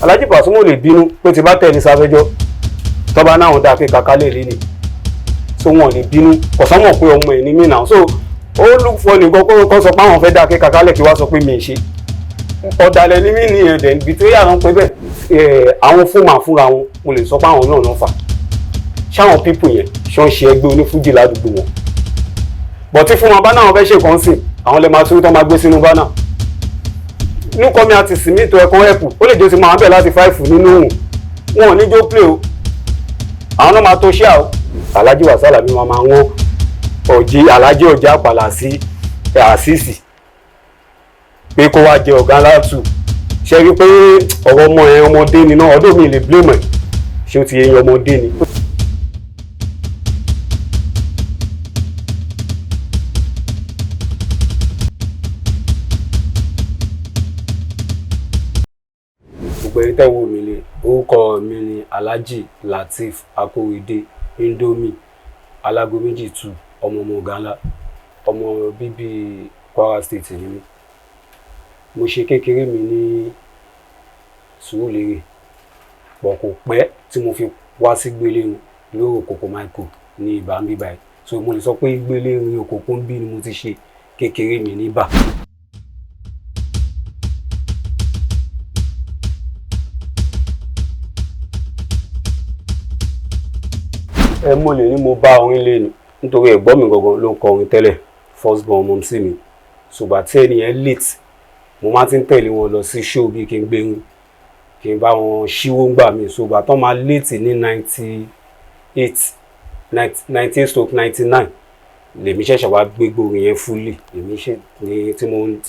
Alhaji Pasuma ò lè bínú pé ti bá tẹ̀lé Sáfẹ́jọ́ tó bá náà dá kéka lè rí ni so wọn ò lè bínú kọ̀sán mọ̀ pé ọmọ ẹ̀ ní mí náà so ó lù fọ́ nìkan kó sọ pé àwọn fẹ́ dá kéka lẹ̀ kí wá sọ pé mi ì ṣe ọ̀dàlẹ̀ ní mí ní ẹ̀dẹ̀ níbi tó yà wọ́n pé bẹ́ẹ̀ àwọn fúnra wọn mo lè sọ pé àwọn náà fà ṣáwọn pípù yẹn ṣọ́ ń ṣe ẹgbẹ́ onífújì ládùúgbò wọn bọ̀ tí fún wọn bá náà fẹ́ ṣe kàn sí àwọn lè máa tún tó máa gbé sínú bá náà nukọ mi àti sinmi tó ẹ̀kan ẹ̀pù ó lè jẹ́ sí máa bẹ̀ láti 5 nínú òun wọn ò ní jó play o àwọn náà máa tó ṣíà o Alhaji Wasiu Alabi máa wọ́n ọ̀jì Alhaji ọ̀jà àpàlà sí àṣìṣì pé kó wá jẹ ọ̀gá látù ṣe rí pé ọ̀rọ̀ ọmọ ẹ̀ ọmọdé ni náà ọdún mi lè blame ẹ̀ ṣé ó ti yẹ ọmọdé ni. gbogbo ẹni tẹ́wọ́ mi lè orúkọ mi ni Alhaji Lateef Akorede Indomie Alago méjì 2 ọmọ Mọ̀gánlá ọmọ bíbí Kwara State ni mí mo ṣe kékeré mi ní Sùúrùlérè pọ̀ kò pẹ́ tí mo fi wá sí Gbélérin lórí Òkòkò Michael ní Ìbà ń bí báyìí so mo lè sọ pé Gbélérin Òkòkò ń bí ni mo ti ṣe kékeré mi ní Ìbà. Mo lè ní mo bá orin lé ni nítorí ẹ̀gbọ́n mi gangan ló ń kọ orin tẹ́lẹ̀ first born ọmọ sí mi ṣùgbọ́n tí ẹnìyẹn late mo máa ti ń tẹ̀lé wọn lọ sí show bí kí n gbérin kí n bá wọn ṣíwó ń gbà mí ṣùgbọ́n tó máa late ní 98/99 lèmi ṣẹ̀ṣẹ̀ wá gbégbó orin yẹn fully lèmi ṣe ní tí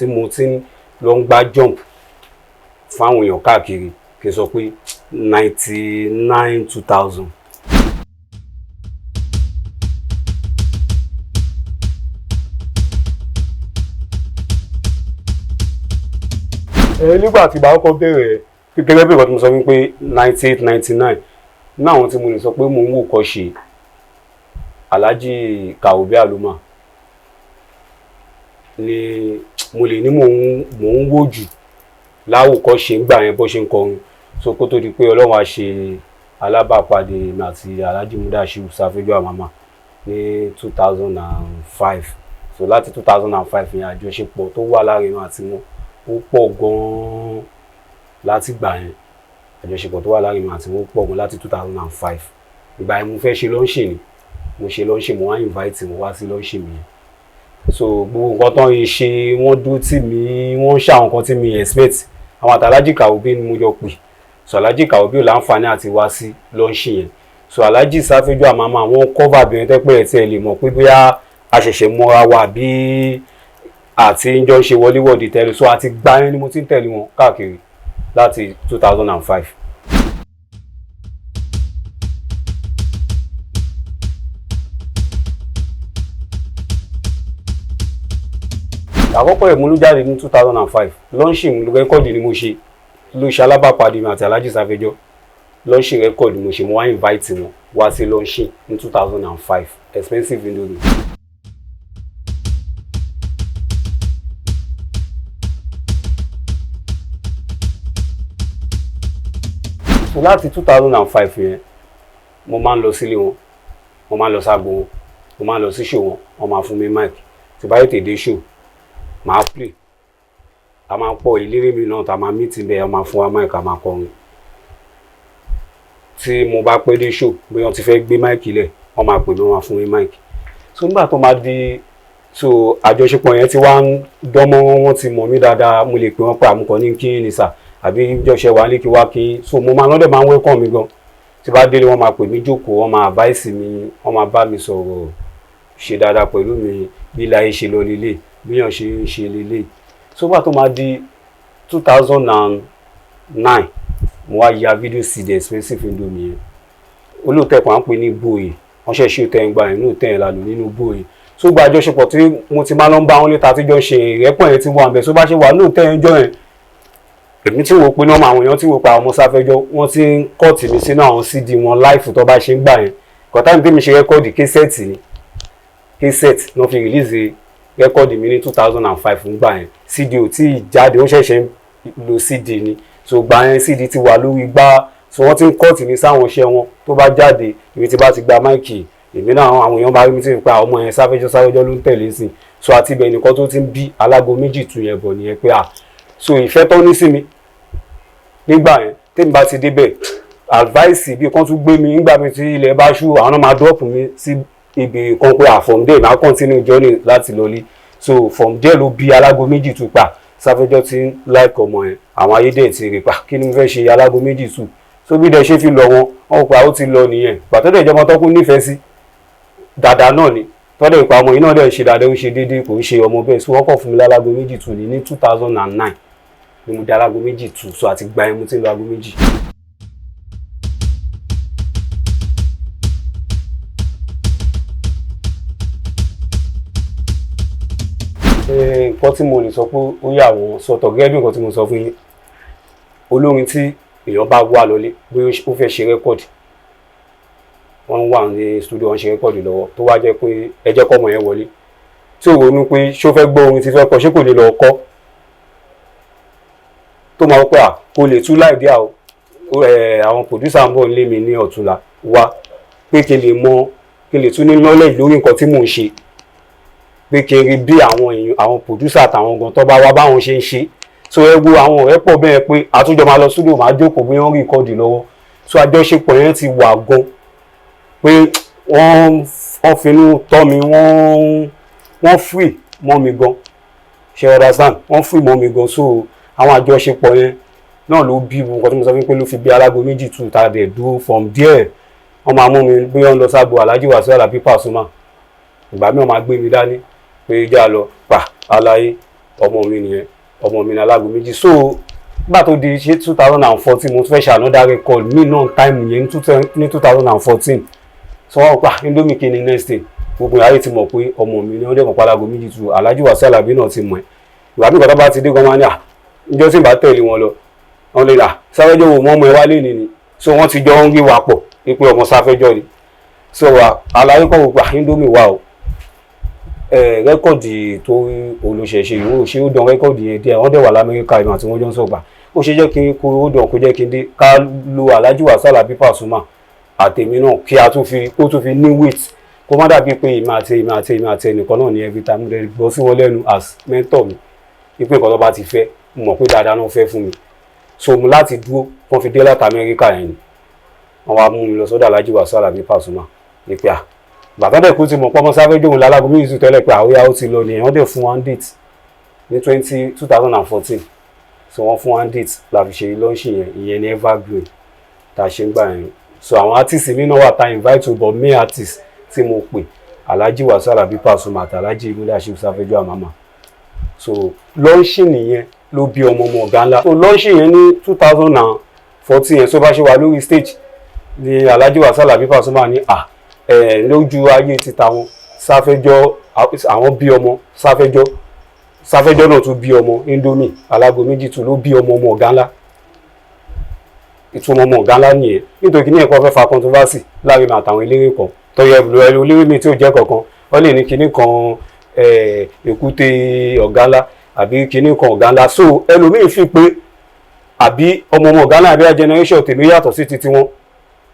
mo ti ń lọ ń gbá jump fáwọn èèyàn káàkiri kí n sọ pé 99-2000. Nígbà tí bá kọ́kọ́ bẹ̀rẹ̀ gẹ́gẹ́ bí ìgbà tí mo sọ wípé 98-99 náà àwọn tí mo lè sọ pé mo ń wò kọ́ ṣe Alhaji Kaobi Aloma ni mo lè ní mò ń wò jù láwòkọ́ ṣe ń gbà yẹn bó ṣe ń kọrin so kó tó di pé Ọlọ́run á ṣe alábàápàdé mi àti Alhaji Mudashiru Sáfẹ́jọ́ Àmàmà ní 2005 so láti 2005 yẹn àjọṣepọ̀ tó wà láàrin wọn àti wọn ó pọ̀ gan-an láti gbà yẹn àjọṣepọ̀ tó wà láàrin wọn àti wọn ó pọ̀ gan láti 2005 ìgbà yẹn mo fẹ́ ṣe lọ́ńṣì ni mo ṣe lọ́ńṣì mo wá invite wọn wá sí lọ́ńṣì mi yẹn so gbogbo nǹkan tán yìí ṣe wọ́n dúró tì mí wọ́n ṣàwọn nǹkan tí mi expect àwọn àti Alhaji Kaobi ni mo jọ pè so Alhaji Kaobi ò láǹfààní àti wá sí lọ́ńṣì yẹn so Alhaji Sáfẹ́jọ́ Àmàmà wọ́n cover bí wọ́n tẹ́ pé ẹ̀ tí ẹ lè mọ̀ pé bóyá a ṣẹ̀ṣẹ̀ mọ́ra wa bí àti ń jọ ṣe wọléwọ̀de tẹ́lẹ̀ so àti gbá yẹn ni mo ti ń tẹ̀lé wọn káàkiri láti 2005. àkọ́kọ́ ìmúlú jáde ní 2005 lọ́ńṣì rẹ́kọ̀dì ni mo ṣe ló ṣe alábàápàdé mi àti Alhaji Sáfẹ́jọ́ lọ́ńṣì rẹ́kọ̀dì mo ṣe mo wá invite wọn wá sí lọ́ńṣì ní 2005 Expensive Indomie. so láti 2005 yẹn mo máa ń lọ sílé wọn mo máa ń lọ ságbo wọn mo máa ń lọ sí show wọn wọ́n máa fún mi mic tí bá tètè dé show máa play a máa pọ̀ eléré mi náà tá a máa meet bẹ́ẹ̀ a máa fún wa mic a máa kọrin tí mo bá pẹ́ dé show bí wọ́n ti fẹ́ gbé mic lẹ̀ wọ́n máa pè mí wọ́n máa fún mi mic so nígbà tó máa di so àjọṣepọ̀ yẹn ti wá ń dánmọ́ wọn ti mọ̀ mí dáadáa mo lè pè wọ́n pé àmúkọ ní kí ni sà àbí jọ́ṣẹ́ wà ní kí wá kí so mo máa lọ́dẹ̀ máa ń welcome mi gan tí bá délé wọ́n máa pè mí jókòó wọ́n máa advice mi wọ́n máa bá mi sọ̀rọ̀ ṣe dáadáa pẹ̀lú mi bí láyé ṣe lọ lélẹ̀ bí yàn ṣe ń ṣe lélẹ̀ so bá tó máa di 2009 mo wá ya fídíò sí the Expensive Indomie yẹn olóòtẹ́ kan á pè ní Bóyè wọ́n ṣe ṣe òtẹ́ ń gba ìlú òtẹ́ yẹn lánàá nínú Bóyè so gba àjọṣepọ̀ tí mo ti máa lọ ń bá wọn létà àtijọ́ ṣe ìrẹ́pọ̀ yẹn ti wà ń bẹ̀ so bá ṣe wà ní òtẹ́ yẹn jọ yẹn èmi tí wò pé náà àwọn èèyàn tí wò pa àwọn ọmọ Sáfẹ́jọ́ wọ́n ti ń kọ́ọ̀tì mi sínú àwọn CD wọn láìfù tó bá ṣe ń gbà yẹn kọ́tà ní tèmi ṣe rẹ́kọ́ọ̀dì késẹ́ẹ̀tì ni késẹ́ẹ̀tì náà fi rìlíìsì rẹ́kọ́ọ̀dì mi ní 2005 ń gbà yẹn CD ò tí ì jáde ó ṣẹ̀ṣẹ̀ ń lo CD ni so gbà yẹn CD ti wà lórí gbá so wọ́n ti ń kọ́ọ̀tì mi sáwọn iṣẹ́ wọn tó bá jáde ibi tí bá ti gba máìkì èmi náà àwọn èèyàn bá rí mi tí ń pa ọmọ yẹn Savage ló ń tẹ̀lé sí so àti ibẹ̀ nìkan tó ti ń bí alágo méjì tún yẹn bọ̀ nìyẹn pé so ìfẹ́ tó ní sí mi nígbà yẹn tèmi bá ti débẹ̀ advice bí kan tún gbé mi nígbà mi tí ilẹ̀ bá ṣú àwọn náà máa drop mi sí ibi kan pé from there máa continue journey láti lọlé so from there ló bí alágo méjì tún pa Savage ti ń like ọmọ yẹn àwọn ayédè ti rí pa kí ni mo fẹ́ ṣe alágo méjì tún so bí dẹ̀ ṣe fi lọ wọn pa ó ti lọ nìyẹn pàtó dẹ̀ jọmọ tọ́kùn nífẹ̀ẹ́ sí dáadáa náà ni tọ́dẹ̀ ìpa ọmọ yìí náà dẹ̀ ṣe dáadáa ó ṣe déédéé kò ń ṣe ọmọ bẹ́ẹ̀ so wọ́n kàn fún mi lálágo méjì tún ní 2009 ni mo di alágo méjì tún so àti gba ẹmu tí ń lo ago méjì. Nǹkan tí mo lè sọ pé ó yà wọ́n sọ̀tọ̀ gẹ́gẹ́ bí nǹkan tí mo sọ fún yín olórin tí èèyàn bá wà lọlé bí ó fẹ́ ṣe rẹ́kọ̀dì wọ́n wà ní studio wọ́n ṣe rẹ́kọ̀dì lọ́wọ́ tó wá jẹ́ pé ẹ jẹ́ kọ́mọ yẹn wọlé tí ò ronú pé ṣó fẹ́ gbọ́ orin tí fẹ́ kọ ṣé kò lè lọ kọ́ tó máa pẹ́ kò lè tú láì dí àwọn producer ń bọ̀ nílé mi ní ọ̀túnla wá pé kí n lè tún ní knowledge lórí nǹkan tí mò ń ṣe pé kí n rí bí àwọn producer àtàwọn gan tó bá wá báwọn ṣe ń ṣe so ẹ wo àwọn ọ̀rẹ́ pọ̀ bẹ́ẹ̀ pé àtúnjọ máa lọ studio máa jókòó bí wọ́n rí ìkọ́dì lọ́wọ́ so àjọṣepọ̀ yẹn ti wà gan pé wọ́n finú tọ́ mi wọ́n free mọ́ mi gan ṣe understand wọ́n free mọ́ mi gan so àwọn àjọṣepọ̀ yẹn náà ló bí nǹkan tí mo sọ pé ló fi bí alágo méjì tù tá a dẹ̀ dúró from there wọ́n máa mú mi bí wọ́n lọ sábò Alhaji Wasiu Alabi Pasuma ìgbà mi wọ́n máa gbé mi dání pé já lọ pa aláyé ọmọ mi nìyẹn ọmọ mi ní alágo méjì so nígbà tó di ṣe 2014 mo fẹ́ ṣe another record mi náà time yẹn ní 2014 so wọ́n pa Indomie kí ni next thing gbogbo ayé ti mọ̀ pé ọmọ mi ní wọ́n dẹ̀ mọ̀ pa alágo méjì tù Alhaji Wasiu Alabi náà ti mọ̀ ẹ́ ìgbà mi kọ́tà bá ti dé gan máa ní ìjọ tí n bá tẹ̀lé wọn lọ wọn lè Savage wo mọ́ ọmọ ẹ wálé nìyí so wọ́n ti jọ ń rí wa pọ̀ pé ọmọ Savage ni so àlàyé kọ́ gbogbo Indomie wà o rẹ́kọ̀dì tó olóṣèṣe ìwé òṣè ó dán rẹ́kọ̀dì yẹn díẹ̀ wọ́n dẹ̀ wà l'Amẹ́ríkà ìmọ̀ àti wọ́n jọ ń sọ̀gbà ó ṣe jẹ́ kí n kó ó dán kó jẹ́ kí n dé ká lo Alhaji Wasiu Alabi Pasuma àtèmi náà kí a tún fi ní weight kó má dàbí pé ìmọ̀ àti ẹnìkan náà ní every time lè gbọ́ sí wọn lẹ́nu as mentor mi ipò nǹkan tó bá ti fẹ́ mo mọ̀ pé dáadáa náà fẹ́ fún mi so mo láti dúró wọ́n fi dé láti Amẹ́ríkà yẹn ni wọ́n wá mú mi lọ sọ́dọ̀ Alhaji Wasiu Alabi Pasuma ní pé gbàtọ́dẹ̀ kú ti mọ̀ pọ́nmọ́ Savage òun lálágo méjì tẹ́lẹ̀ pé àwòyá ó ti lọ nìyẹn wọ́n dẹ̀ fún one date ní 2014 so wọ́n fún one date la fi ṣe lọ́ọ̀ṣì yẹn ìyẹn ní Evergreen tá a ṣe ń gbà yẹn so àwọn artist mi náà wà tá invite to but main artist tí mo pè Alhaji Wasiu Alabi Pasuma àti Alhaji Leadership Savage Amama so lọ́ọ̀ṣì nìyẹn ló bí ọmọ ọ̀gá ńlá so lọ́ọ̀ṣì yẹn ní 2014 yẹn so bá ṣe wà lórí stage ní Alhaji Wasiu Alabi Pasuma ní lójú ayé ti tàwọn Savage àwọn bí ọmọ Savage náà tún bí ọmọ Indomie alágo méjì tún ló bí ọmọ ọ̀gá ńlá ìtumọ̀ ọmọ ọ̀gá ńlá nìyẹn nítorí kí ní ẹ̀kọ́ fẹ́ fa controversy láàrin àtàwọn eléré kan tọ́yẹ eléré mi tí ò jẹ́ kankan wọ́n lè ní kinní kan èkúté ọ̀gá ńlá àbí kinní kan ọ̀gá ńlá so ẹlòmíì fi pé àbí ọmọ ọ̀gá ńlá àbí generation tèmi yàtọ̀ sí titi wọn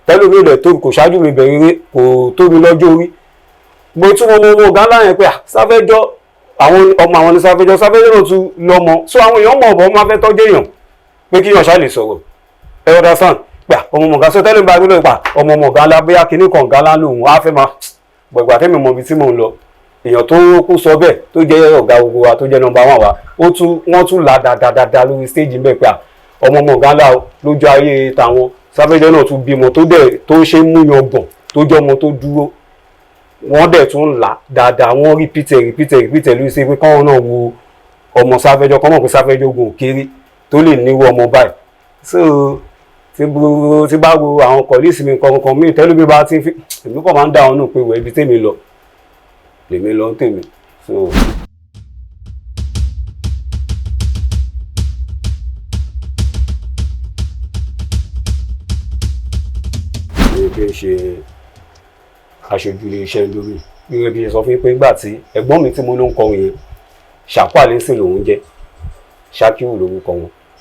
tẹ́lú mi lẹ̀ tó kò ṣáájú mi bẹ̀rẹ̀ eré kò tó mi lọ́jọ́ orí mo tún ọmọ ọ̀gá ńlá yẹn pé Savage àwọn ọmọ àwọn ní Savage náà tún lọ́mọ so àwọn èèyàn mọ̀ ọ̀bọ̀ máa fẹ́ tọ́jú èèyàn pé kí èèyàn ṣáà lè sọ̀rọ̀ ẹ ọ̀dà sàn gbà ọmọ ọ̀gá sọ tẹ́lẹ̀ ń bá mi lóye pa ọmọ ọ̀gá ńlá bóyá kinní kan ọ̀gá ńlá lòun á fẹ́ máa gbọ̀gbà tẹ́mi mọ ibi tí mò ń lọ èèyàn tó kú sọ bẹ́ẹ̀ tó jẹ́ ọ̀gá gbogbo wa tó jẹ́ nọ́mbà wọn wa wọ́n tún là dáadáa lórí stage ń bẹ̀ pé ọmọ ọ̀gá ńlá lójú ayé tàwọn Savage náà tún bímọ tó ṣe ń múyan gbọ̀n tó jẹ́ ọmọ tó dúró wọ́n dẹ̀ tún là dáadáa wọ́n repeat lórí ṣe pé káwọn náà wo ọmọ Savage kọ́ mọ̀ pé Savage ogun òkèrè tó lè níwó ọmọ báyìí so tí bá wo àwọn kọ̀lísì mi kankan mi tẹ́lú bí bá ti fi èmi kàn máa ń dá wọn nù pé wọ ibi tèmi lọ lèmi lọ ń tèmi so. kí n ṣe aṣojú ilé-iṣẹ́ Indomie gẹ́gẹ́ bí ẹ sọ fún mi pé nígbà tí ẹ̀gbọ́n mi tí mo ló ń kọrin yẹn Ṣàpọ̀ Àlẹ́sìn lòun jẹ́ Ṣákíù lórúkọ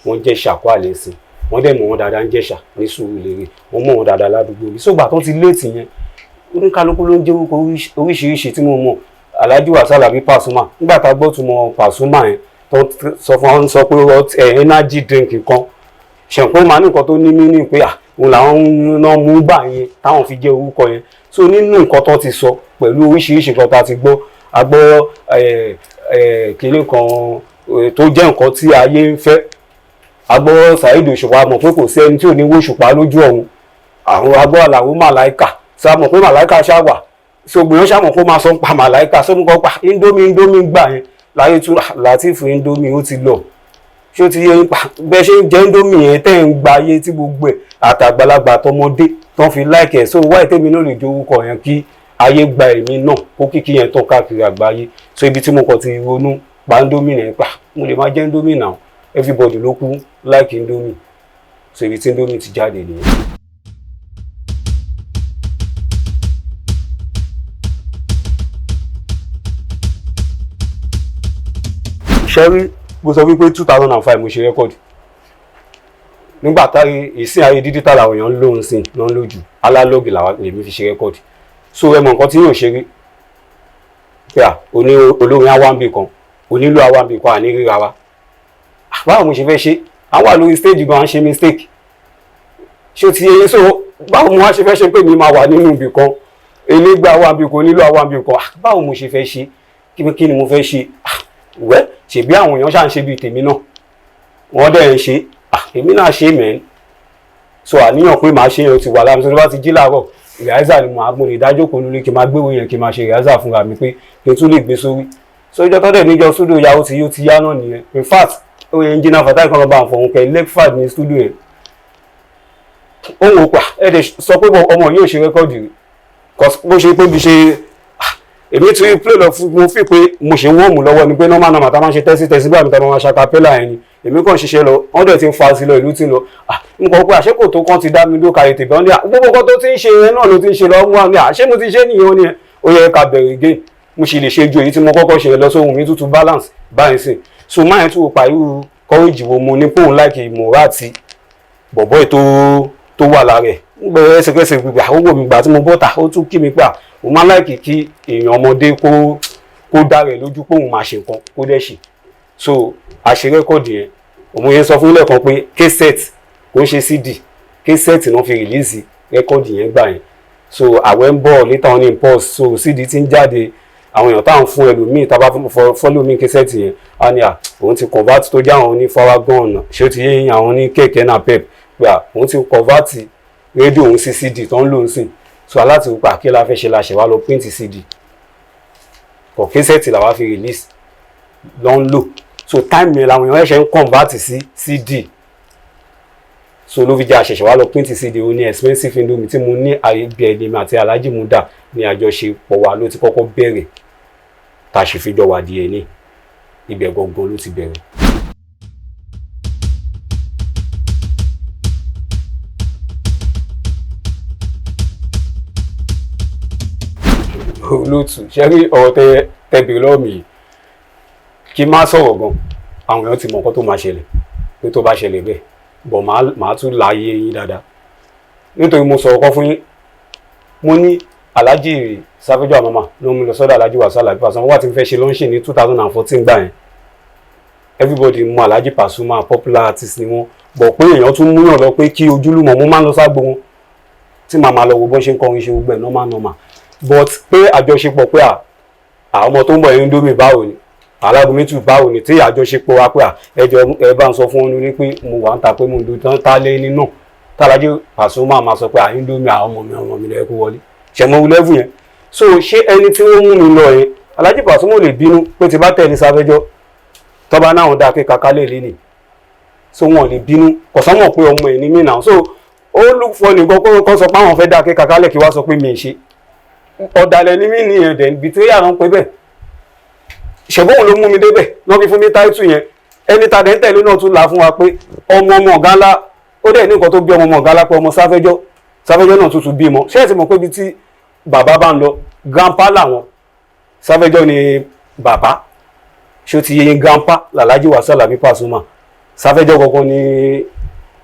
wọn wọ́n jẹ́ ṣàkó àlẹ́ sí wọ́n dẹ̀ mọ̀ wọ́n dáadáa ń jẹ́ṣà ní Sùúrùlérè wọ́n mọ̀ wọ́n dáadáa ládùúgbò mi sógbà tó ti léètì yẹn oníkálukú ló ń jẹ́ orúkọ oríṣiríṣi tí mo mọ̀ Alhaji Wasiu Alabi Pasuma nígbà tá a gbọ́ túmọ̀ Pasuma yẹn tó sọ fún wọn sọ pé energy drink kan ṣẹ̀ǹkó máa ní nǹkan tó ní mí pé òun làwọn náà mú gbà yẹn táwọn fi jẹ́ orúkọ yẹn so nínú nǹkan tó ti sọ pẹ̀lú oríṣiríṣi nǹkan tá a ti gbọ́ a gbọ́ kínní kan tó jẹ́ nǹkan tí ayé ń fẹ́ agbọ́ Saheed Òṣùpá mọ̀ pé kò sí ẹni tí ò ní wò Òṣùpá lójú ọ̀run àwọn agbọ́ Àlàó Màláíkà sá mọ̀ pé Màláíkà ṣá wà so gbìyànjú ṣá mọ̀ pé ó máa sọ ń pa Màláíkà sómi kan pa Indomie gbà yẹn láyé tún Lateef Indomie ó ti lọ ṣé ó ti yẹ bẹ́ẹ̀ ṣe ń jẹ Indomie yẹn tẹ́ ń gba ayé tí gbogbo ẹ̀ àtàgbàlagbà àtọmọdé tó ń fi láìkẹ̀ so wáyé tèmi náà lè jó orúkọ yẹn kí ayé gba èmi náà kó kíkí yẹn tán káàkiri àgbáyé so ibi tí mo kàn ti ronú pa Indomie yẹn pa mo lè máa jẹ Indomie náà everybody ló kú like Indomie so ibi tí Indomie ti jáde nìyẹn. ṣẹ́rí mo sọ wípé 2005 mo ṣe rẹ́kọ̀dì nígbà táyé ìsìn ayé digital àwọn èèyàn ń lò ń sìn náà lójú alálọ́gì lèmi fi ṣe rẹ́kọ̀dì so ẹ mọ nǹkan tí yóò ṣeré pé olórin awáǹbì kan onílù awáǹbì kan àní ríra wa báwo mo ṣe fẹ́ ṣe àwọn wà lórí stage gan-an ṣe mistake ṣé o ti yẹ so báwo mo wá ṣe fẹ́ ṣe pé mi máa wà nínú ibì kan elégbé awáǹbì kan onílù awáǹbì kan báwo mo ṣe fẹ́ ṣe kí ni mo fẹ́ ṣe wẹ́ ṣèbí àwọn èèyàn ṣáà ń ṣe bíi tèmi náà wọ́n dẹ̀ ń ṣe èmi náà ṣe mẹ́rin so àníyàn pé màá ṣe yẹn ti wà láàmú tó bá ti jí láàárọ̀ ìrìázà ni mo lè dájọ́ kó lórí kí n máa gbéwò yẹn kí n máa ṣe ìrìázà fúnra mi pé kí n tún lè gbé sórí so ìjọ tó dẹ̀ níjọ studio yàwó tí yóò ti yá náà nìyẹn in fact ó yẹ engineer Fatai kan lọ bá àwọn fọwọ́n kẹ́ lẹ́fàd ní studio yẹn ó ń wò pa ẹ̀ dẹ̀ sọ pé ọmọ yóò ṣe rẹ́kọ̀dì bó ṣe pé bí ṣe èmi ti play lọ fún mo fi pé mo ṣe wọ́ọ̀mù lọ́wọ́ ni pé normal tá máa ń ṣe tẹ́sí báyìí tá máa ń ṣàkàpẹ́là yẹn ni èmi kàn ṣiṣẹ́ lọ wọ́n dẹ̀ ti ń fa sí lọ ìlú tí ń lọ nǹkan pé àṣekò tó kàn ti dá mi lókàyè tèbí wọn ní gbogbo nǹkan tó ti ń ṣe yẹn náà ló ti ń ṣe lọ mú wa ní àṣé mo ti ṣe nìyẹn ni ó yẹ ká bẹ̀rẹ̀ gé mo sì lè ṣe ju èyí tí mo kọ́kọ́ ṣe lọ sóhun mi tútù balance báyìí sìn so máyẹn tún pa irú courage wo mo ní pòun láìkì ìmọ̀ra àti bọ̀bọ̀ tó wà lára ẹ̀ ń gbẹ ẹsẹ̀kẹsẹ̀ gbígbà owó mi gbà tí mo bọ́ta ó tún kí mi pé mo máa láìkì kí èèyàn ọmọdé kó dá rẹ̀ lójú pé òun máa ṣe nǹkan kó dẹ̀ ṣe so àṣẹ rẹ́kọ̀dì yẹn òun yẹn sọ fún ilé kan pé késẹ̀tì kò ń ṣe cd késẹ̀tì náà fi rìlíìsì rẹ́kọ̀dì yẹn gbà yẹn so àwẹ̀ ń bọ̀ later on in pause so cd ti ń jáde àwọn èèyàn táwọn fún ẹlòmíì tá a bá fọ́lọ́ mi késẹ̀tì yẹn á ní òun ti convert tó jẹ́ àwọn ní faragan ṣé ó ti yé àwọn ní kẹ̀kẹ́ náà pep pé òun ti convert rédíò òun sí cd tó ń lò ń sìn so aláti wípé àkí la fẹ́ ṣe la ṣe wá lọ print cd kọ̀ késẹ̀tì làwa fi release lọ ń lò so time yẹn làwọn èèyàn ẹ̀ṣẹ̀ ń convert sí cd so ló fi jẹ́ àṣẹ̀ṣẹ̀ wá lọ print cd ó ní expensive Indomie tí mo ní àyèbí ẹ̀dẹ̀mí àti Alhaji Muda ní àjọṣepọ̀ wa ló ti kọ́kọ́ bẹ̀rẹ̀ tá a ṣe fi jọ wà díẹ̀ ní ibẹ̀ gangan ló ti bẹ̀rẹ̀. olóòtú ṣe rí ọ̀rọ̀ tẹ̀bìrì lọ́wọ́ mi kí n má sọ̀rọ̀ gan àwọn èèyàn ti mọ nǹkan tó máa ṣẹlẹ̀ pé tó bá ṣẹlẹ̀ bẹ́ẹ̀ bọ̀ màá tún láàyè yín dáadáa nítorí mo sọ̀rọ̀ kan fún yín mo ní Alhaji Savage Amama ló mú lọ sọ́dọ̀ Alhaji Wasiu Alabi Pasuma wà tí n fẹ́ ṣe lọ́ńṣìn ní 2014 gbà yẹn everybody mọ Alhaji Pasuma popular artist ni wọ́n bọ̀ pé èèyàn tún múyàn lọ pé kí ojúlùmọ̀ mo máa ń lọ ságbo wọn tí màmá lọ wo bó ṣe ń kọrin ṣe gbogbo ẹ̀ normal but pé àjọṣepọ̀ pé àwọn ọmọ tó ń bọ̀ Indomie báwo ni Alágúnmẹ́tù báwo ni tí àjọṣepọ̀ wa pé ẹjọ́ ẹ bá ń sọ fún wọn ní pé mo wà ń ta pé mo ń do tán tá lé ní náà Alhaji Pasuma máa sọ pé Indomie àwọn ọmọ mi lẹ́kọ́ wọlé ṣẹ̀mọ́ level yẹn so ṣé ẹni tí wọ́n mú mi lọ yẹn Alhaji Pasuma ò lè bínú pé ti bá tẹ̀lé sáfẹ́jọ́ tọ́ba náà dá kéka kálẹ̀ lé nì so wọn ò lè bínú kọ̀sánmọ̀ pé ọmọ ẹ̀ ní mí náà so ó lù fọ nìkan kó sọ pé àwọn fẹ́ dá kéka kálẹ̀ kí wá sọ pé mi ì ṣe ọ̀dàlẹ̀ ní mí ní ẹ̀dẹ̀ ibi tí ó yà rán pé bẹ́ẹ̀ ṣẹ̀bọ́n ló mú mi débẹ̀ náà fi fún mi táìtù yẹn ẹni tàdé ń tẹ̀lé náà tún là fún wa pé ọmọ ọ̀gá ńlá ó dẹ̀ ní nǹkan tó bí ọmọ ọ̀gá ńlá pé ọmọ sáfẹ́jọ́ náà tuntun bímọ ṣé ẹ ti mọ̀ pé ibi tí bàbá bá ń lọ grandpa làwọn sáfẹ́jọ́ ni bàbá ṣé ó ti yẹ yín grandpa l'Alhaji Wasiu Alabi Pasuma Savage gangan ni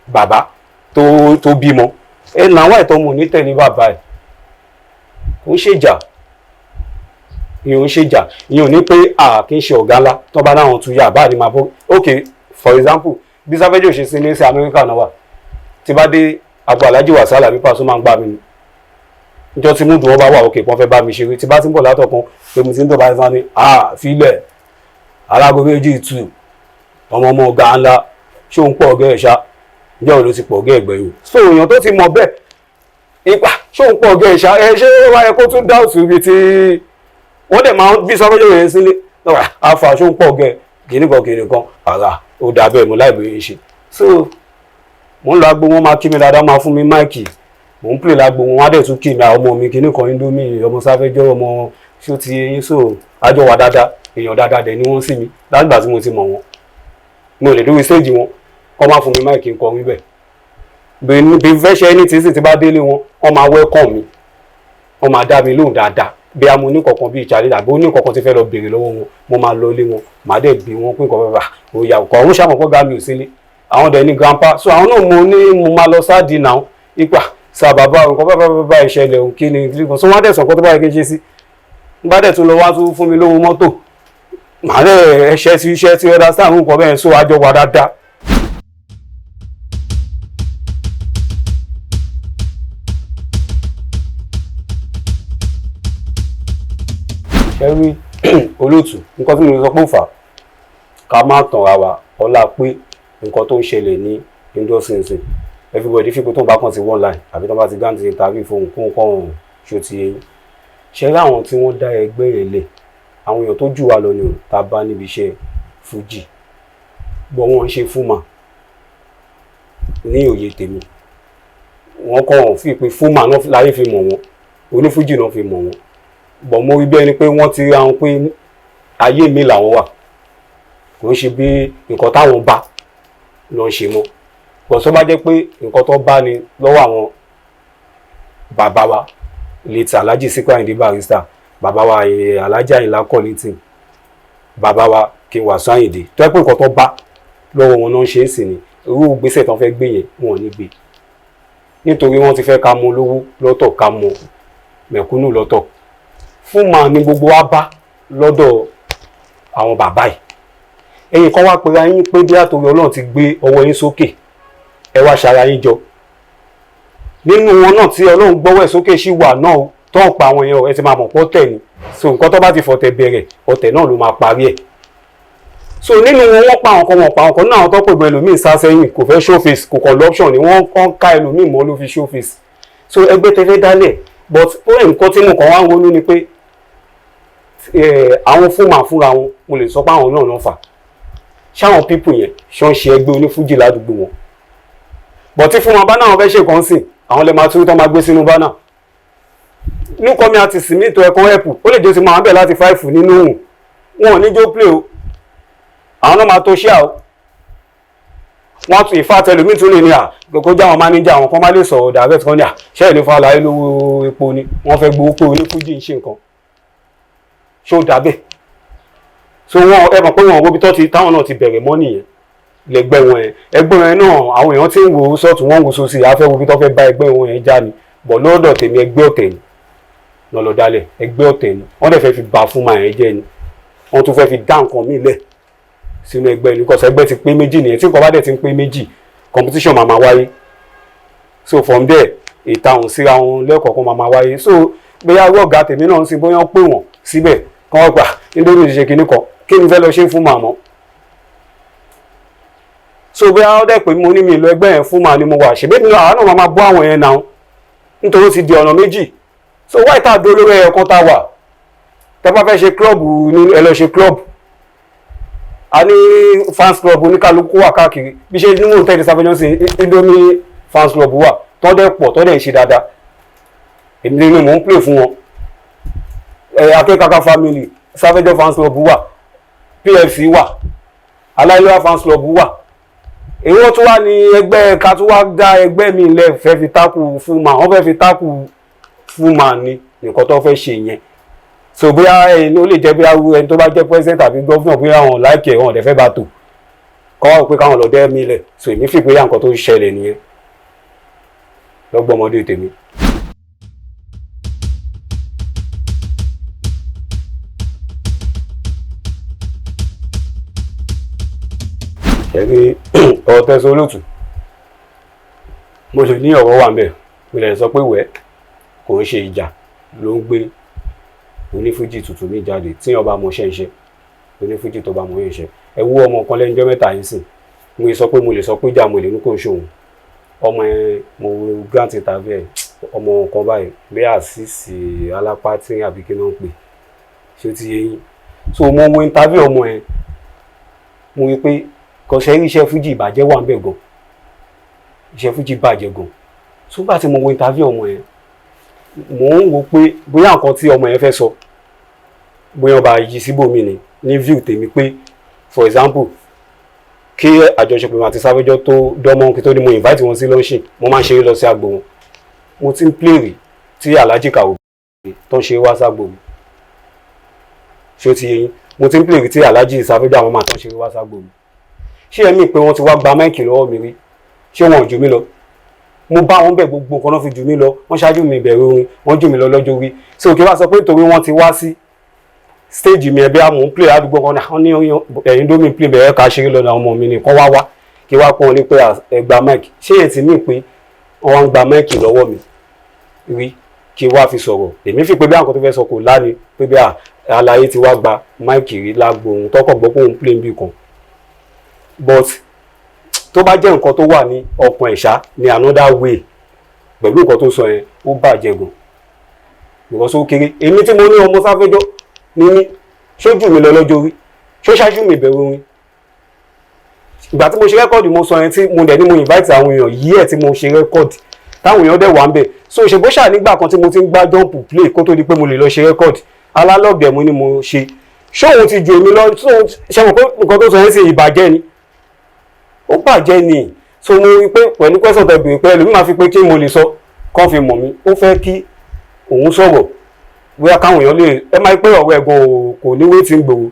bàbá tó bímọ làwọn ẹ̀tọ́ mọ̀ ní tẹ̀lé bàbá ẹ̀ kò ń ṣèjà ìyẹn ò ń ṣèjà ìyẹn ò ní pé kì í ṣe ọ̀gá ńlá tó bá láwọn tún yà bá ní máa bọ́ ok for example bí Savage ò ṣe sí ní sí Amẹ́ríkà náà wà tí bá dé agbo Alhaji Wasiu Alabi Pasuma máa ń gbá mi ni níjọ́ tí múdù wọn bá wà òkè pọ́n fẹ́ bá mi ṣeré tí bá ti ń bọ̀ látọ̀kan pé mo ti ń dọ̀bà ẹ̀fọn ni fílẹ̀ alágo méjì tù ọmọ ọ̀gá ńlá ṣé òun pọ̀ ọ̀gá ẹ̀ ṣá ǹjẹ́ òun ló ti pọ̀ ọ̀gá ẹ̀ gbẹ̀yìn so èèyàn tó ti mọ̀ bẹ́ẹ̀ ipa ṣé òun pọ̀ ọ̀gá ẹ̀ ṣá ṣé wáyé kó tún dáùtù ibi tí wọ́n dẹ̀ máa ń bí Savage yẹn sílé àfà ṣé òun pọ̀ ọ̀gá ẹ̀ kìnnìkan àrà ó dà bẹ́ẹ̀ mo láì bóyá ṣe so mo ń lọ agbo wọn máa kí mi dáadáa máa fún mi máìkì mò ń pè lágbo wọn á dẹ̀ tún kí mi ọmọ mi kìnnìkan Indomie ọmọ Savage ọmọ ṣó ti eyín so àjọ wà dáadáa èèyàn dáadáa dẹ̀ ni wọ́n sí mi lágbà tí mo ti mọ̀ wọn mo lè dúró stage wọn kọ́ máa fún mi máìkì ń kọrin bẹ́ẹ̀ bí fẹ́ ṣe ẹni tí sì ti bá délé wọn wọ́n máa welcome mi wọ́n máa dá mi lóhùn dáadáa bí a mo ní kọ̀ọ̀kan bíi ìchàlẹ̀ àbí ó ní kọ̀ọ̀kan tí fẹ́ lọ béèrè lọ́wọ́ wọn mo máa lọ ilé wọn màá dẹ̀ bí wọn pín kọ̀ọ̀kan bàbá òyà kọ̀ ọ̀hún ṣàmọ̀pọ̀ gá mi ò sílé àwọn dẹ̀ ní grandpa so àwọn náà mo máa lọ sáàdì náà ipa sa bàbá nǹkan bá ìṣẹ̀lẹ̀ òun kí ni kílíkan so wọ́n dẹ̀ sọ̀kọ́ tó bá yẹ kí n ṣe sí bá dẹ̀ tún lọ wá tún fún mi lówó mọ́tò màá dẹ̀ ẹṣẹ́ sí iṣẹ́ tí ẹ̀dá sáà nǹkan bẹ́ẹ̀ so àjọ wà dáadáa. ṣẹ́rí olóòtú nǹkan tí mo sọ pé ó fà ká má tàn ra wa ọlá pé nǹkan tó ń ṣẹlẹ̀ ní industry everybody fíkó tó ń bá kàn sí one line àbí tó ń bá ti gáǹtì tàbí fóun kó nǹkan ọ̀hún ṣó ti eyín ṣẹ́rí àwọn tí wọ́n dá ẹgbẹ́ yẹn lẹ̀ àwọn èèyàn tó jù wá lọ ni ò tá a bá níbi iṣẹ́ fújì bọ́ wọ́n ń ṣe fúnmà ní òye tèmi wọ́n kọ́ wọn fi pé fúnmà náà láyé fi mọ̀ wọ́n onífújì náà fi mọ̀ wọ́n bọ̀ mo rí bẹ́ẹ̀ ni pé wọ́n ti ra wọn pé ayé mi làwọn wà kò ń ṣe bí nǹkan táwọn bá lọ ṣe mọ́ bọ̀ tó bá jẹ́ pé nǹkan tó bá ni lọ́wọ́ àwọn bàbá wa late Alhaji Sikiru Ayinde Barrister bàbá wa Alhaji Ayinla Kollington bàbá wa King Wasiu Ayinde tó yẹ pé nǹkan tó bá lọ́wọ́ wọn náà ṣe é sì ni irú gbèsè tó fẹ́ gbé yẹn wọn ò ní gbé nítorí wọ́n ti fẹ́ ká mọ olówó lọ́tọ̀ ká mọ mẹ̀kúnnù lọ́tọ̀ fún màá ní gbogbo wa bá lọ́dọ̀ àwọn bàbá yìí ẹ̀yin kan wá pera yín pé bí àtòrí Ọlọ́run ti gbé ọwọ́ yín sókè ẹ wá ṣara yín jọ nínú wọn náà tí Ọlọ́run gbọ́wọ́ ẹ̀ sókè sí wà náà tó ń pa àwọn yẹn ẹ ti máa mọ̀ pọ́ tẹ̀ ni so nǹkan tó bá ti fọ̀tẹ̀ bẹ̀rẹ̀ ọ̀tẹ̀ náà ló máa parí ẹ̀ so nínú wọn wọ́n pa àwọn kan náà tó pè bọ ẹlòmíì sá sẹ́yìn kò fẹ́ show face kò corruption ni wọ́n kàn ká ẹlòmíì mọ́ ló fi show face so ẹgbẹ́ tẹ́fẹ́ dálẹ̀ but ó yẹ nǹkan tí mo kàn wá ń ronú ni pé àwọn fúnra wọn mo lè sọ pé àwọn náà fà ṣáwọn pípù yẹn ṣọ́ ń ṣe ẹgbẹ́ onífújì ládùúgbò wọn but tí fún wọn bá náà fẹ́ ṣe kàn sí àwọn lè máa tún tó máa gbé sínú bánà nìkan mi àti sìmí tó ẹ̀kọ́ ẹ̀pù ó lè jẹ́ sí máa bẹ̀ láti 5 nínú òun wọn ò ní jó play o àwọn náà máa tó ṣíà o wọ́n tún ìfà tẹlómi tún lè ní kó já àwọn mánéjà àwọn kan má lè sọ̀rọ̀ direct kan ní ṣé ìlú fa àlàyé lówó epo ni wọ́n fẹ́ gbowó pé onífújì ń ṣe nǹkan ṣó dàbẹ̀ so wọn ẹ mọ̀ pé wọn wo bí tó ti táwọn náà ti bẹ̀rẹ̀ mọ́ nìyẹn lẹ́gbẹ́ wọn yẹn ẹgbẹ́ wọn náà àwọn èèyàn tí ń wo sọ́ọ̀tún wọn ń wo sósì afẹ́ wo bí tó fẹ́ bá ẹgbẹ́ wọn yẹn já ni bọ̀ lọ́dọ̀ tèmi ẹgbẹ́ ọ̀tẹ̀ ni lọ́lọ́dálẹ̀ ẹgbẹ́ ọ̀tẹ̀ ni wọ́n dẹ̀ fẹ́ fi ba fún ma yẹn jẹ́ ni wọ́n tún fẹ́ fi dá nǹkan míì lẹ̀ sínú ẹgbẹ́ ni kọ́sẹ̀ ẹgbẹ́ ti pé méjì nìyẹn tí nǹkan bá dẹ̀ ti ń pé méjì competition máa wáyé so from there ìtahùn síra wọn lẹ́ẹ̀kọ̀ọ̀kan máa wáyé so bóyá ọ̀gá tèmi náà ń sin bóyá pé wọ́n síbẹ̀ kí wọ́n gbà nítorí ìṣe kinní kan kí ni fẹ́ lọ ṣe fún màmọ́ so bóyá ó dẹ̀ pé mo ní mi ìlú ẹgbẹ́ yẹn fún màá ni mo wà ṣèbí mi àwọn náà máa bọ́ àwọn yẹn náà nítorí ó ti di ọ̀nà méjì so wáyé tá a dúró lórí ẹ̀yọ̀ kan tá a wà tẹ́ bá fẹ́ ṣe club ní ẹ lọ ṣe club a ní fans club oníkálukú wà káàkiri bí ṣe ní mò ń tẹ́lẹ̀ Savage sí Indomie fans club wà tó dẹ̀ pọ̀ tó dẹ̀ ń ṣe dáadáa èmi ni mò ń play fún wọn Akékaka family Savage fans club wà PFC wà Aláìlúwà fans club wà èwo tún wà ní ẹgbẹ́ ká tún wá dá ẹgbẹ́ mi lẹ̀ fẹ́ fi tákù fún ma wọ́n fẹ́ fi tákù fún ma ní nǹkan tó fẹ́ ṣe yẹn so bóyá ó lè jẹ́ bóyá ẹni tó bá jẹ́ president àbí governor bóyá wọn láìkẹ́ wọn ọ̀dẹ̀ fẹ́ bá tò kọ́ wá pé káwọn lọ dẹ́ mi lẹ̀ so èmi fi pé yá nǹkan tó ṣẹlẹ̀ nìyẹn lọ́gbọ́mọdé tèmi. ẹ̀rí ọ̀rọ̀ tẹ́sán olóòtú mo lè ní ọ̀rọ̀ wà ń bẹ̀ mo lè sọ pé wẹ́ kò ń ṣe ìjà ló ń gbé onífújì tuntun ní jáde tí ọba mọ ṣẹ́ńṣẹ́ onífújì tó bá mọ ṣẹ́ńṣẹ́ ẹ wú ọmọ kan lẹ́njọ́ mẹ́ta yìí sìn mo sọ pé mo lè sọ pé ìjà mo lè ní kó ń ṣòwò ọmọ ẹ mo grant interview ẹ ọmọ kan báyìí bí àṣìṣe alápá tí àbí kí náà ń pè ṣé ó ti yé yín so mo wo interview ọmọ ẹ mo rí pé kọ̀ṣẹ́ rí iṣẹ́ fújì ìbàjẹ́ wà ń bẹ̀ gan iṣẹ́ fújì bàjẹ́ gan so bá ti mo wo interview ọmọ ẹ mò ń wo pé bóyá nǹkan tí ọmọ yẹn fẹ́ sọ bóyá ọba yìí síbòmí ni ní view tèmi pé for example kí àjọṣepọ̀ mi àti Savage tó dánmọ́ kí tó ní mo invite wọn sí lọ́ńṣìn mo máa ń ṣeré lọ sí agbo wọn mo ti ń play rí tí Alhaji Kawo tó ń ṣe wá ságbo mi ṣé ó ti yé yín mo ti ń play rí tí Alhaji Savage àwọn máa tó ń ṣe wá ságbo mi ṣé ẹ̀mí pé wọ́n ti wá gba máìkì lọ́wọ́ mi rí ṣé wọn ò jù mí lọ mo bá wọn bẹ̀ gbogbo nǹkan náà fi jù mí lọ wọ́n ṣáájú mi ìbẹ̀rù orin wọ́n jù mí lọ lọ́jọ́ orí so òkè wá sọ pé torí wọ́n ti wá sí stage mi ẹbí àmọ́ ń play àdúgbò kan náà ní ẹ̀yìn dómi play bẹ̀rẹ̀ ká ṣeré lọ́nà ọmọ mi nìkan wá kí wá pọ́n ní pé ẹgbà máìkì ṣé èyí ti mí pé wọ́n ń gba máìkì lọ́wọ́ mi rí kí wá fi sọ̀rọ̀ èmi fi pé bí àwọn tó fẹ́ sọ kò láni pé bí àlàyé ti wá gba máìkì rí lágbo ohun tọkọ̀ gbọ́ pé òun play níbì kan but tó bá jẹ́ nǹkan tó wà ní ọkàn ẹ̀ṣá ní another way pẹ̀lú nǹkan tó sọ yẹn ó bàjẹ́ gan because ó kéré èmi tí mo ní ọmọ Savage ní ṣojú mi lọ lọ́jọ́ orí ṣó ṣáájú mi bẹ̀rù orin ìgbà tí mo ṣe rẹ́kọ̀dì mo sọ yẹn tí mo dẹ̀ ní mo invite àwọn èèyàn yí ẹ̀ tí mo ṣe rẹ́kọ̀dì táwọn èèyàn dẹ̀ wà ń bẹ̀ so ṣe bó ṣà nígbà kan tí mo ti ń gbá jump play kó tó di pé mo lè lọ ṣe rẹ́kọ̀dì alálọ́ọ̀dẹ̀ mo ní mo ṣe ṣóun ti ju èmi lọ ṣe mọ̀ pé nǹkan tó sọ yẹn sì ìbàjẹ́ ni ó bàjẹ́ ni so mo rí pé pẹ̀lú pẹ́sọ̀ tẹ̀ bèrè pẹ́lú mi máa fi pé kí mo lè sọ kán fi mọ̀ mí ó fẹ́ kí òun sọ̀rọ̀ bóyá káwọn èèyàn lè ẹ máa pé ọ̀rọ̀ ẹ̀gbọ́n kò ní wé tí ń gbòòrò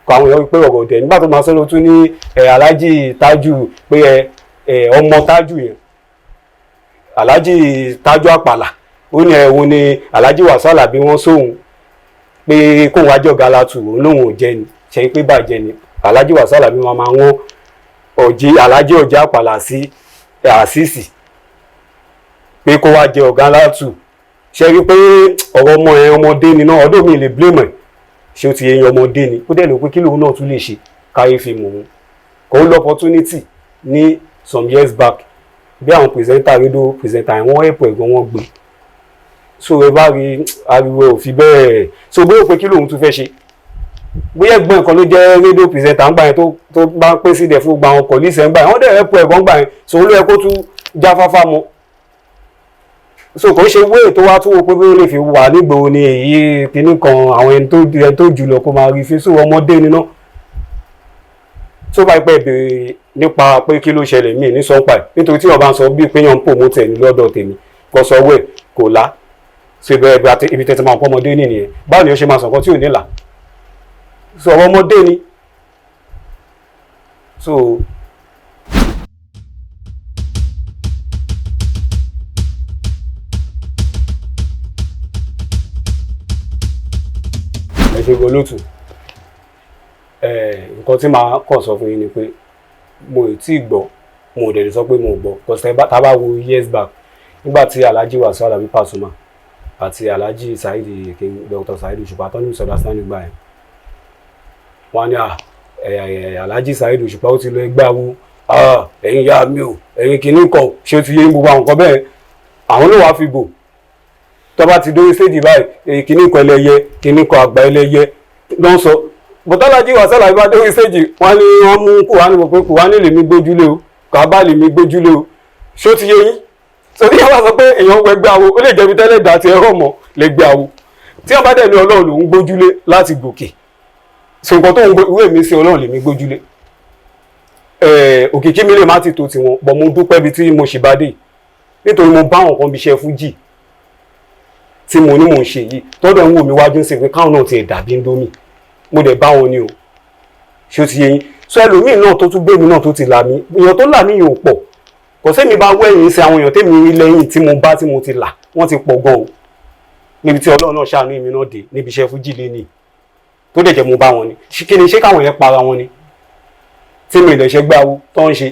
káwọn èèyàn pé ọ̀rọ̀ ọ̀dẹ̀ nígbà tó máa sọ́nà tún ní Alhaji Tájù pé ọmọ Tájù yẹn Alhaji Tájù Àpàlà ó ní ẹ̀wọ̀n ni Alhaji Wasiu Alabi wọ́n sóhun pé kóhun wájọ́ Galatu òun lóhun ò jẹ́ ni ṣe pé bàjẹ́ ni Alhaji Wasiu Alabi máa wọ́n Alhaji Ọ̀jẹ́ Àpàlà sí àṣìṣì pé kó wá jẹ ọ̀gá Galatu ṣe rí pé ọ̀rọ̀ ọmọ ẹ̀ ọmọdé ni náà ọdún mi lè blame ẹ̀ ṣé ó ti yẹ ọmọdé ni ó dẹ̀ ló pé kí lóun náà tún lè ṣe káyé fi mọ̀ wọn kò ń lọ opportunity ní some years back bí àwọn presenter rédíò presenter ẹ̀ wọ́n ẹ̀pọ̀ ẹ̀gbọ́n wọn gbé so ẹ bá rí ariwo ò fi bẹ́ẹ̀ so bóyá pé kí lóun tún fẹ́ ṣe bóyá ẹ̀gbọ́n nǹkan ló jẹ́ rédíò presenter ń gbà yẹn tó bá ń pè sí dẹ̀ fún gba àwọn kọ̀lísẹ̀ ń gbà yẹn wọ́n dẹ̀ ẹ̀pọ̀ ẹ̀gbọ́n gbà yẹn so ló yẹ kó tún jáfáfá mọ́ so kò ṣe wéè tó wá tún wo pé bí ó lè fi wà nígboro ni èyí kìíní kan àwọn ẹni tó jù lọ kó máa rí fi sùn ọmọdé ni náà tó bá pẹ́ béèrè nípa pé kí ló ṣẹlẹ̀ mí ní sọ́npa ẹ̀ nítorí tí wọ́n bá ń sọ bí pé yàn ń pò mọ́tẹ̀ ní lọ́dọ̀ tèmi kò sọ wẹ̀ kò lá so ìbẹ̀rẹ̀ ibi tẹ̀tẹ̀ máa pọ́ ọmọdé nìyẹn báwo ni ó ṣe máa sọ̀kan tí ò ní là so ọmọdé ni so. ṣe olóòtú nǹkan tí màá kàn sọ fún yín ni pé mo ì tí ì gbọ́ mo ò dẹ̀ lè sọ pé mo ò gbọ́ because tá a bá wo years back nígbà tí Alhaji Wasiu Alabi Pasuma àti Alhaji Saheed Dr. Saheed Òṣùpá tó ní misunderstanding gbà yẹn wọ́n ní Alhaji Saheed Òṣùpá ó ti lọ ẹgbẹ́ awo ẹ̀yin ya mi ò ẹ̀yin kìíní kan ṣé ó ti yé gbogbo àwọn nǹkan bẹ́ẹ̀ àwọn ló wàá fi bò tó bá ti dórí stage báyìí kìíní kan ẹlẹ́yẹ kìíní kan àgbà ẹlẹ́yẹ ló ń sọ bọ́tálàjì Wasiu Alabi bá dórí stage wọ́n ní wọ́n mú Kùránì wò pé Kùránì lèmi gbójúlé o Kàábà lèmi gbójúlé o ṣé ó ti yé yín sórí yàrá sọ pé èèyàn wọ ẹgbẹ́ awo ó lè jẹ́bi tẹ́lẹ̀ dà tí ẹ̀rọ mọ̀ lẹ́gbẹ́ awo tí wọ́n bá dẹ̀ ní Ọlọ́run lòún gbójúlé láti gòkè so nǹkan tó ń gbé ìwé mi sí Ọlọ́run lèmi gbójúlé òkìkí mi lè má ti tó tiwọn bọ̀ mo dúpẹ́ bí tí mo ṣì bá dé nítorí mo bá àwọn kan bí iṣẹ́ fújì tí mo ní mò ń ṣe yìí tọ́dọ̀ ń wò mí wájú ń sè pé káwọn náà ti ẹ̀ dàbí ń dómì mo dẹ̀ bá wọn ni o ṣé ó ti yé yín so ẹlòmíì náà tó tún gbé mi náà tó ti là mí èèyàn tó là mí yìí ò pọ̀ kò sẹ́mi bá wẹ̀yìn sí àwọn èèyàn tèmi rí lẹ́yìn tí mo bá tí mo ti là wọ́n ti pọ̀ gan o níbi tí Ọlọ́run náà ṣàánú èmi náà dé níbi iṣẹ́ fújì lẹ́nìí tó dẹ̀ jẹ́ mo bá wọn ni kí ni ṣé káwọn yẹn para wọn ni tí mi ìdẹ̀ṣẹ́ gbáwo tó ń ṣe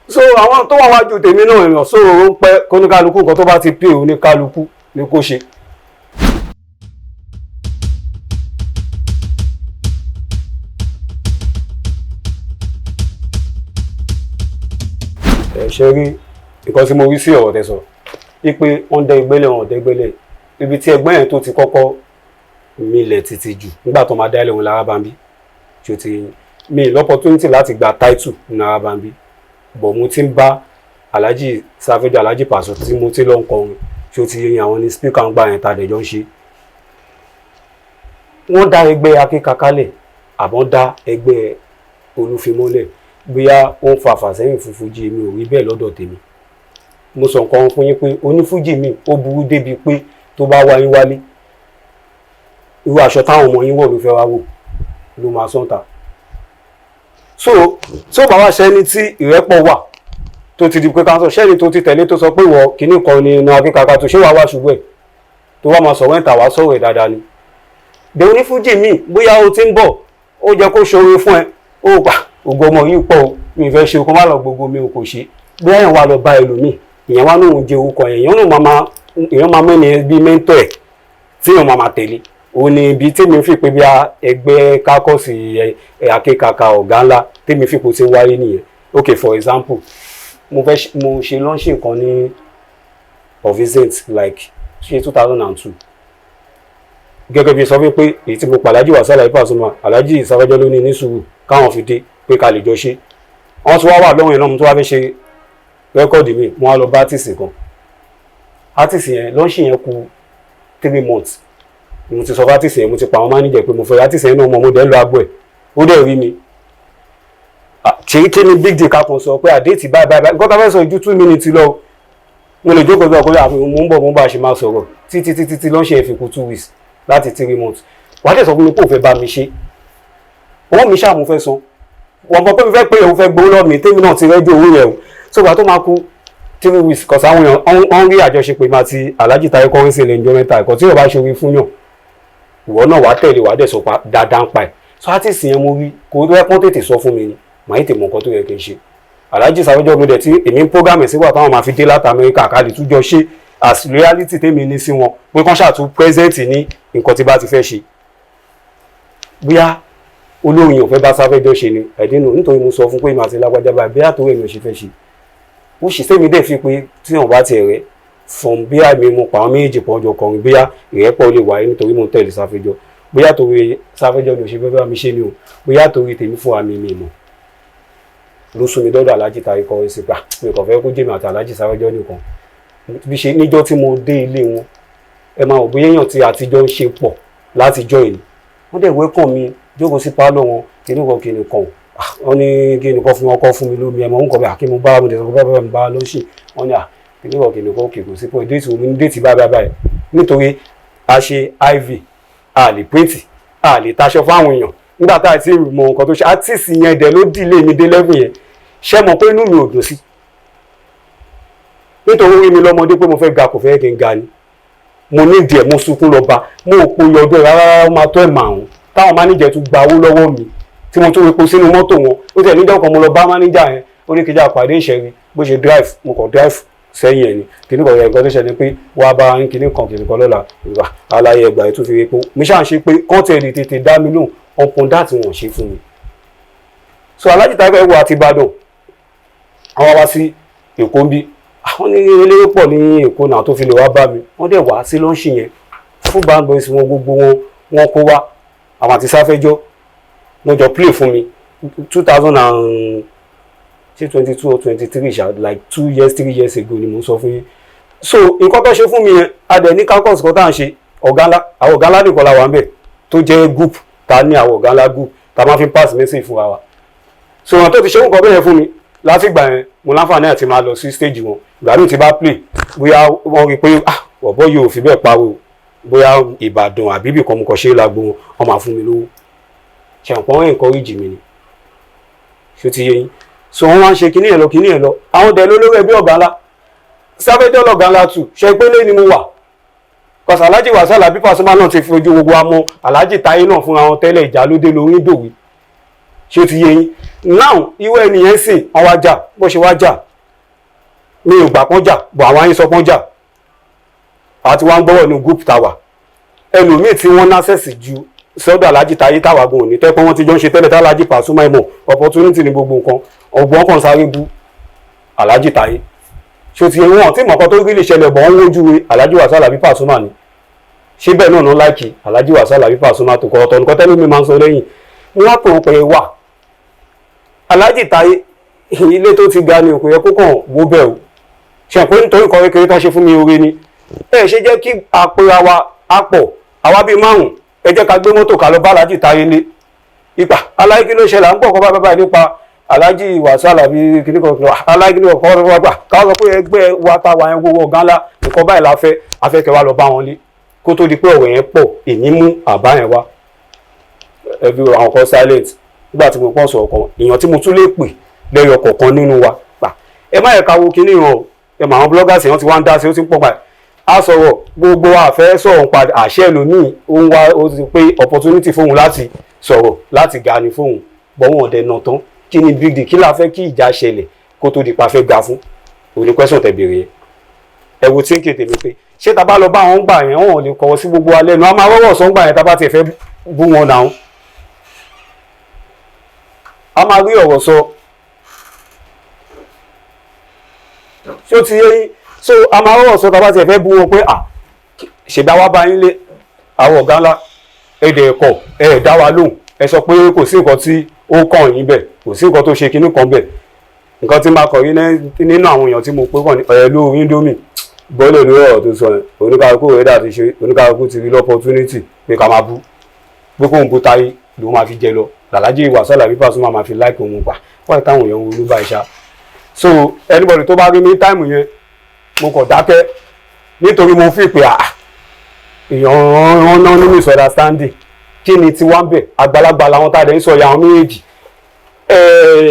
so àwọn tó wà wájú tèmi náà èèyàn so ó ń pẹ́ kóníkálukú nǹkan tó bá ti pè oníkálukú ni kó ṣe. ṣe rí nǹkan tí mo rí sí ọ̀rọ̀ tẹ́ sọ wípé wọ́n dẹ́ ìgbélé wọn dẹ́ ìgbélé ibi tí ẹgbẹ́ yẹn tó ti kọ́kọ́ milẹ̀ títí jù nígbà tó máa dá ilé wọn l'Arabambi tí ó ti mi l'opportunity láti gba title ní Arabambi bọ̀ mo ti ń bá Alhaji Safejo Alhaji Paso tí mo ti lọ ń kọrin tí ó ti yin àwọn ní speaker ń gbà yẹn tàdé jọ ń ṣe wọ́n dá ẹgbẹ́ akíkakalẹ̀ àbọ̀ dá ẹgbẹ́ olúfimọ́lẹ̀ bóyá ó ń fa àfàsẹ́yìn fún fújì mi ò rí bẹ́ẹ̀ lọ́dọ̀ tèmi mo sọ nǹkan fún yín pé onífújì mi ó burú débi pé tó bá wá yín wálé irú aṣọ táwọn ọmọ yín wọ̀ ló fẹ́ wá wò ló máa sọ́ǹtà so tí ó bá wá ṣẹ́ni tí ìrẹ́pọ̀ wà tó ti di pé káńsọ̀ ṣẹ́ni tó ti tẹ̀lé tó sọ pé wọ kíní kan ni iná akíkaka tó ṣé wàá wá ṣubú ẹ̀ tó wá máa sọ̀rọ̀ ìta wá sọ̀rọ̀ ẹ̀ dáadáa ni bẹ́ẹ̀ onífújì mi bóyá o ti ń bọ̀ ó jẹ́ kó ṣoore fún ẹ ó gbà ògo ọmọ yìí pọ̀ o mi fẹ́ ṣe kó má lọ gbogbo mi ò kò ṣe bóyá èèyàn wà lọ bá ẹlòmíì ìyẹn wá lóun jẹ orúkọ èèyàn máa mẹ́ni bí mẹ́ńtọ̀ ẹ̀ tí èèyàn máa tẹ̀lé òun ni ibi tèmi fi pé bí ẹgbẹ́ kákọ́sì akékaka ọ̀gá ńlá tèmi fi pò ti wáyé nìyẹn okay for example mo ṣe launch nǹkan ní of recent like ṣe 2002 gẹ́gẹ́ bí sọ pé èyí tí mo pa Alhaji Wasiu Alabi Pasuma Alhaji Safejo ló ní sùúrù káwọn fi dé pé ká lè jọ ṣe wọ́n tún wá wà lọ́wọ́ yẹn náà mo tún wá fẹ́ ṣe rẹ́kọ̀dì mi mo wá lọ bá artist kan artist yẹn launch yẹn kù 3 months mo ti sọ fún artist yẹn mo ti pa àwọn manager pé mo fẹ́ artist yẹn náà mo dẹ̀ lọ agbó ẹ̀ ó dẹ̀ rí mi kí ni big deal ká kan sọ pé àdéhìtì báyìí nǹkan tá a fẹ́ sọ ju 2 minutes lọ mo lè jókòó bí ọkùnrin àfi mo ń bọ̀ ṣe máa sọ̀rọ̀ títí launch yẹn fi kù 2 weeks láti 3 months wàá dẹ̀ sọ fún mi pé òun fẹ́ bá mi ṣe owó mi ṣáà mo fẹ́ san wọ́n gbọ́ pé mi fẹ́ pé òun fẹ́ gbowó lọ́ọ̀ mi tèmi náà ti rẹ́jú owó yẹn o so gbà tó máa kú 3 weeks kọ̀sá àwọn èèyàn wọ́n rí àjọṣepọ̀ ìmọ̀ àti Alhaji Taye Currency ilẹ̀ ìjọ mẹ́ta ẹ̀kọ́ tí yóò bá ṣe orí fún yàn ìwọ náà wàá tẹ̀lé wàá dẹ̀ sọ dáadáa ń pa ẹ̀ so artist yẹn mo rí kò tó yẹ kó tètè sọ fún mi ni màá yìí tè mọ nǹkan tó yẹ kí n ṣe Alhaji Safejo mi dẹ̀ tí èmi ń program ẹ̀ sígbà táwọn máa fi dé láti Amẹ́ríkà ká lè tún jọ ṣe as reality tèmi ní sí wọn pé kán ṣàtún present ní nǹkan tí bá ti fẹ́ ṣe bóyá olórin ò fẹ́ bá Safejo ṣe ni ẹ̀dínú nítorí mo sọ fún pé màá ti lágbájá báyìí bí àtòwé mi ò ṣe fẹ́ ṣe ó ṣì sẹ́mi dẹ̀ fi pé tí wọ́n bá ti rẹ̀ fún bí àmì mo pa àwọn méjì pọ̀ ọjọ́ kọrin bóyá ìrẹ́pọ̀ lè wáyé nítorí mo tẹ̀lé Safejo bóyá torí Safejo ló ṣe fẹ́ bá mi ṣe ni o bóyá torí tèmi fún àmì mi mọ̀ ló sún mi dọ́dọ̀ Alhaji Taye Currency gbà mi kàn fẹ́ kó jèmi àti Alhaji Safejo nìkan bí ṣe níjọ́ tí mo dé ilé wọn ẹ máa wò bóyá èèyàn tí àtijọ́ ń ṣe pọ̀ látijọ́ yìí wọ́n dẹ̀ wẹ́kàn mi jókòó sí pálọ̀ wọn kìnnìkan wọ́n ní kìnnìkan fún wọn kọ́ fún mi lómi ẹ̀mọ́ ń kọ́ bẹ́ẹ̀ kí mo bá mo tẹ̀sán bá mi bá lọ́sìn wọ́n ní kìnnìkan kìkò sí pé déètì omi ní déètì báyìí nítorí a ṣe iv a lè péètì a lè taṣọ fáwọn èèyàn nígbà tá a ti mọ nǹkan tó ṣe àtìsí yẹn dẹ̀ ló dìlé mi dé lẹ́gùn yẹn ṣé mo pé inú mi ò dùn sí nítorí orí mi lọ́mọdé pé mo fẹ́ ga kò fẹ́ kí n ga ni mo ní díẹ̀ mo sunkún lọ bá mo ò po yọdọ̀ rárá ó máa tó ẹ̀ màrún táwọn máníjà tún gba owó lọ́wọ́ mi tí mo tún epo sínú mọ́tò wọn ó tẹ̀ níjọ́ kan mo lọ bá máníjà yẹn ó ní kí n já pàdé ìṣẹ́rí bó ṣe drive mo kàn drive sẹ́yìn ẹ̀ ni kìnnì kan yẹ nǹkan tó ṣe ni pé wàá bá ń kìnnì kan lọ́la ìgbà aláyẹ ẹgbàá tó fi epo mi ṣáà ń ṣe pé kọ́ńtẹ̀ẹ̀lì tètè dá mi lóhùn ọ̀pọ̀n dá tí wọ́n ṣe fún mi. so Alhaji Taye wọ àti Ìbàdàn àwọn wá sí Èkó ń bí àwọn ní eléré pọ̀ ní Èkó náà tó fi lè wá bá mi wọ́n dẹ̀ wá sí lọ́ńṣì yẹn fún band boys wọn gbogbo wọn kó wá àwọn àti Safejo wọ́n jọ play fún mi 2022 or 23 like 2 years 3 years ago ni mo sọ fún yín so nǹkan tó ṣe fún mi yẹn adẹ̀ ní campus kan tá à ń ṣe àwọn ọ̀gá ńlá nìkan la wà ń bẹ̀ tó jẹ́ group ta ní àwọn ọ̀gá ńlá group ta máa fi pass message fún wa so wọn tó ti ṣe nǹkan bẹ́ẹ̀ fún mi láti ìgbà yẹn mo láǹfààní àti máa lọ sí stage wọn ìgbà míì tí bá play bóyá wọ́n rí i pé ọ̀bọ yìí ò fi bẹ́ẹ̀ pariwo bóyá Ìbàdàn àbí ibì kan mo kàn ṣe é lágbo wọn máa fún mi lówó ṣe àpọ̀ wọn encourage mi ni ṣó ti yé yín so wọ́n wá ń ṣe kíní ẹ̀ lọ àwọn dẹ̀ lólórí ẹbí ọ̀gá ńlá sáfẹ́jọ́ lọ̀gá ńlá tù ṣe pé lé ni mo wà kọ̀sà Alhaji Wasiu Alabi Pasuma náà ti fi ojú gbogbo amọ̀ Alhaji Taye náà fún àwọn tẹ́lẹ̀ ìjà lóde lórí dòwe ṣó ti yé yín now ìwé ẹnìyẹn sìn wọ́n wá jà bó ṣe wá jà mi ò gbà pọ́n jà bọ̀ àwọn ayé sọ pọ́n jà àti wọ́n ń gbọ́wọ́ ní group tàwa ẹlòmíì tí wọ́n násẹ̀sì ju sọ́dọ̀ Alhaji Taye táwa gan òní tẹ́pẹ́ wọ́n ti jọ ń ṣe tẹ́lẹ̀ tá Alhaji Pasuma ẹ̀mọ̀ opportunity ní gbogbo nǹkan ọ̀gbọ́n kan sáré bu Alhaji Taye ṣó ti wọn tí mọ̀kàn tó rí lè ṣẹlẹ̀ bọ̀ wọ́n wójú Alhaji Wasiu Alabi Pasuma ni ṣé bẹ́ẹ̀ náà náà láìkì Alhaji Wasiu Alabi Pasuma tó kọ́ ọ̀tọ̀ nǹkan tẹ́lẹ̀ mi máa ń sọ lẹ́yìn wọ́n á pè wọ́n pé wà Alhaji Taye ilé tó ti ga ni kò yẹ kó kàn wó bẹ́ẹ̀ o ṣe pé nítorí nǹkan kékeré tó ṣe fún mi oore ni ẹ ṣe jẹ́ kí àpèrà wa á pọ̀ àwa bíi márùn ẹ jẹ́ ká gbé mọ́tò ká lọ bá Alhaji Taye lé ipa aláìkí ló ṣẹlẹ̀ à ń pọ̀ kọ́ bábá nípa Alhaji Wasiu Alabi kìíní kan aláìkí ló kọ́ ọ́ gbà káwọn sọ pé ẹgbẹ́ wa ta wà yẹn gbogbo ọ̀gá ńlá nǹkan báyìí la fẹ́ afẹ́kẹ́ wa lọ bá wọn lé kó tó di pé ọ̀rọ̀ yẹn pọ̀ èmi mú àbá yẹn wá ẹbí àwọn kan silent nígbà tí mo pọ̀ sọ̀rọ̀ kan èèyàn tí mo tún lè pè lẹ́yọ kọ̀ọ̀kan nínú wa ẹ má yẹ ká wo kíní hàn ẹ mà àwọn bloggers èèyàn ti wá ń dá sí ó ti ń pọ̀ báyìí a sọ̀rọ̀ gbogbo àfẹ́ sọ̀rọ̀ padà àṣẹ ẹlòmíì ó ń wá ó ti pé opportunity fóun láti sọ̀rọ̀ láti ga ni fóun bọ́ wọn ọ̀dẹ náà tán kí ni big deal kí la fẹ́ kí ìjà ṣẹlẹ̀ kó tó di pa fẹ́ ga fún òní question tẹ̀ bèrè yẹn ẹ wo tí ń kéde mi pé ṣé ta bá lọ bá wọn gbà yẹn wọn ò lè kọ̀wọ́ sí gbogbo alẹ́ nu a máa rọ́wọ́ sọ ń gbà yẹn ta bá tiẹ̀ fẹ́ bú wọn náà a máa rí ọ̀rọ̀ sọ ṣó ti yé yín so a máa rọrọ̀ sọ tàbá ti ẹ̀fẹ́ bú wọn pé ṣèdá wa bá yín lé àwọn ọ̀gá ńlá ẹ̀dẹ̀ ẹ̀kọ́ ẹ̀ẹ̀dá wa lóhùn ẹ sọ pé kò sí nǹkan tí ó kàn yín bẹ̀ kò sí nǹkan tó ṣe kinní kan bẹ̀ nǹkan tí máa kọ̀ yín nínú àwọn èèyàn tí mo pé kàn ní ló Indomie bọ́ọ̀lù lórí ọ̀rọ̀ tó sọ yẹn oníkàlùkù rẹ̀ dà ti ṣe oníkàlùkù ti rí l'opportunity pé ká máa bú pé kóun bú Táyé ló máa fi jẹ lọ Alhaji Wasiu Alabi Pasuma máa fi láìpẹ́ òun pa wáyé táwọn èèyàn wo ló bá ìṣá so anybody tó bá rí ní táìmù yẹn mo kàn dákẹ́ nítorí mo fi pé èèyàn náà ní misunderstanding kí ni tí wọ́n bẹ̀ àgbàlagbà làwọn tá a dẹ̀ ń sọ ya àwọn méjèèjì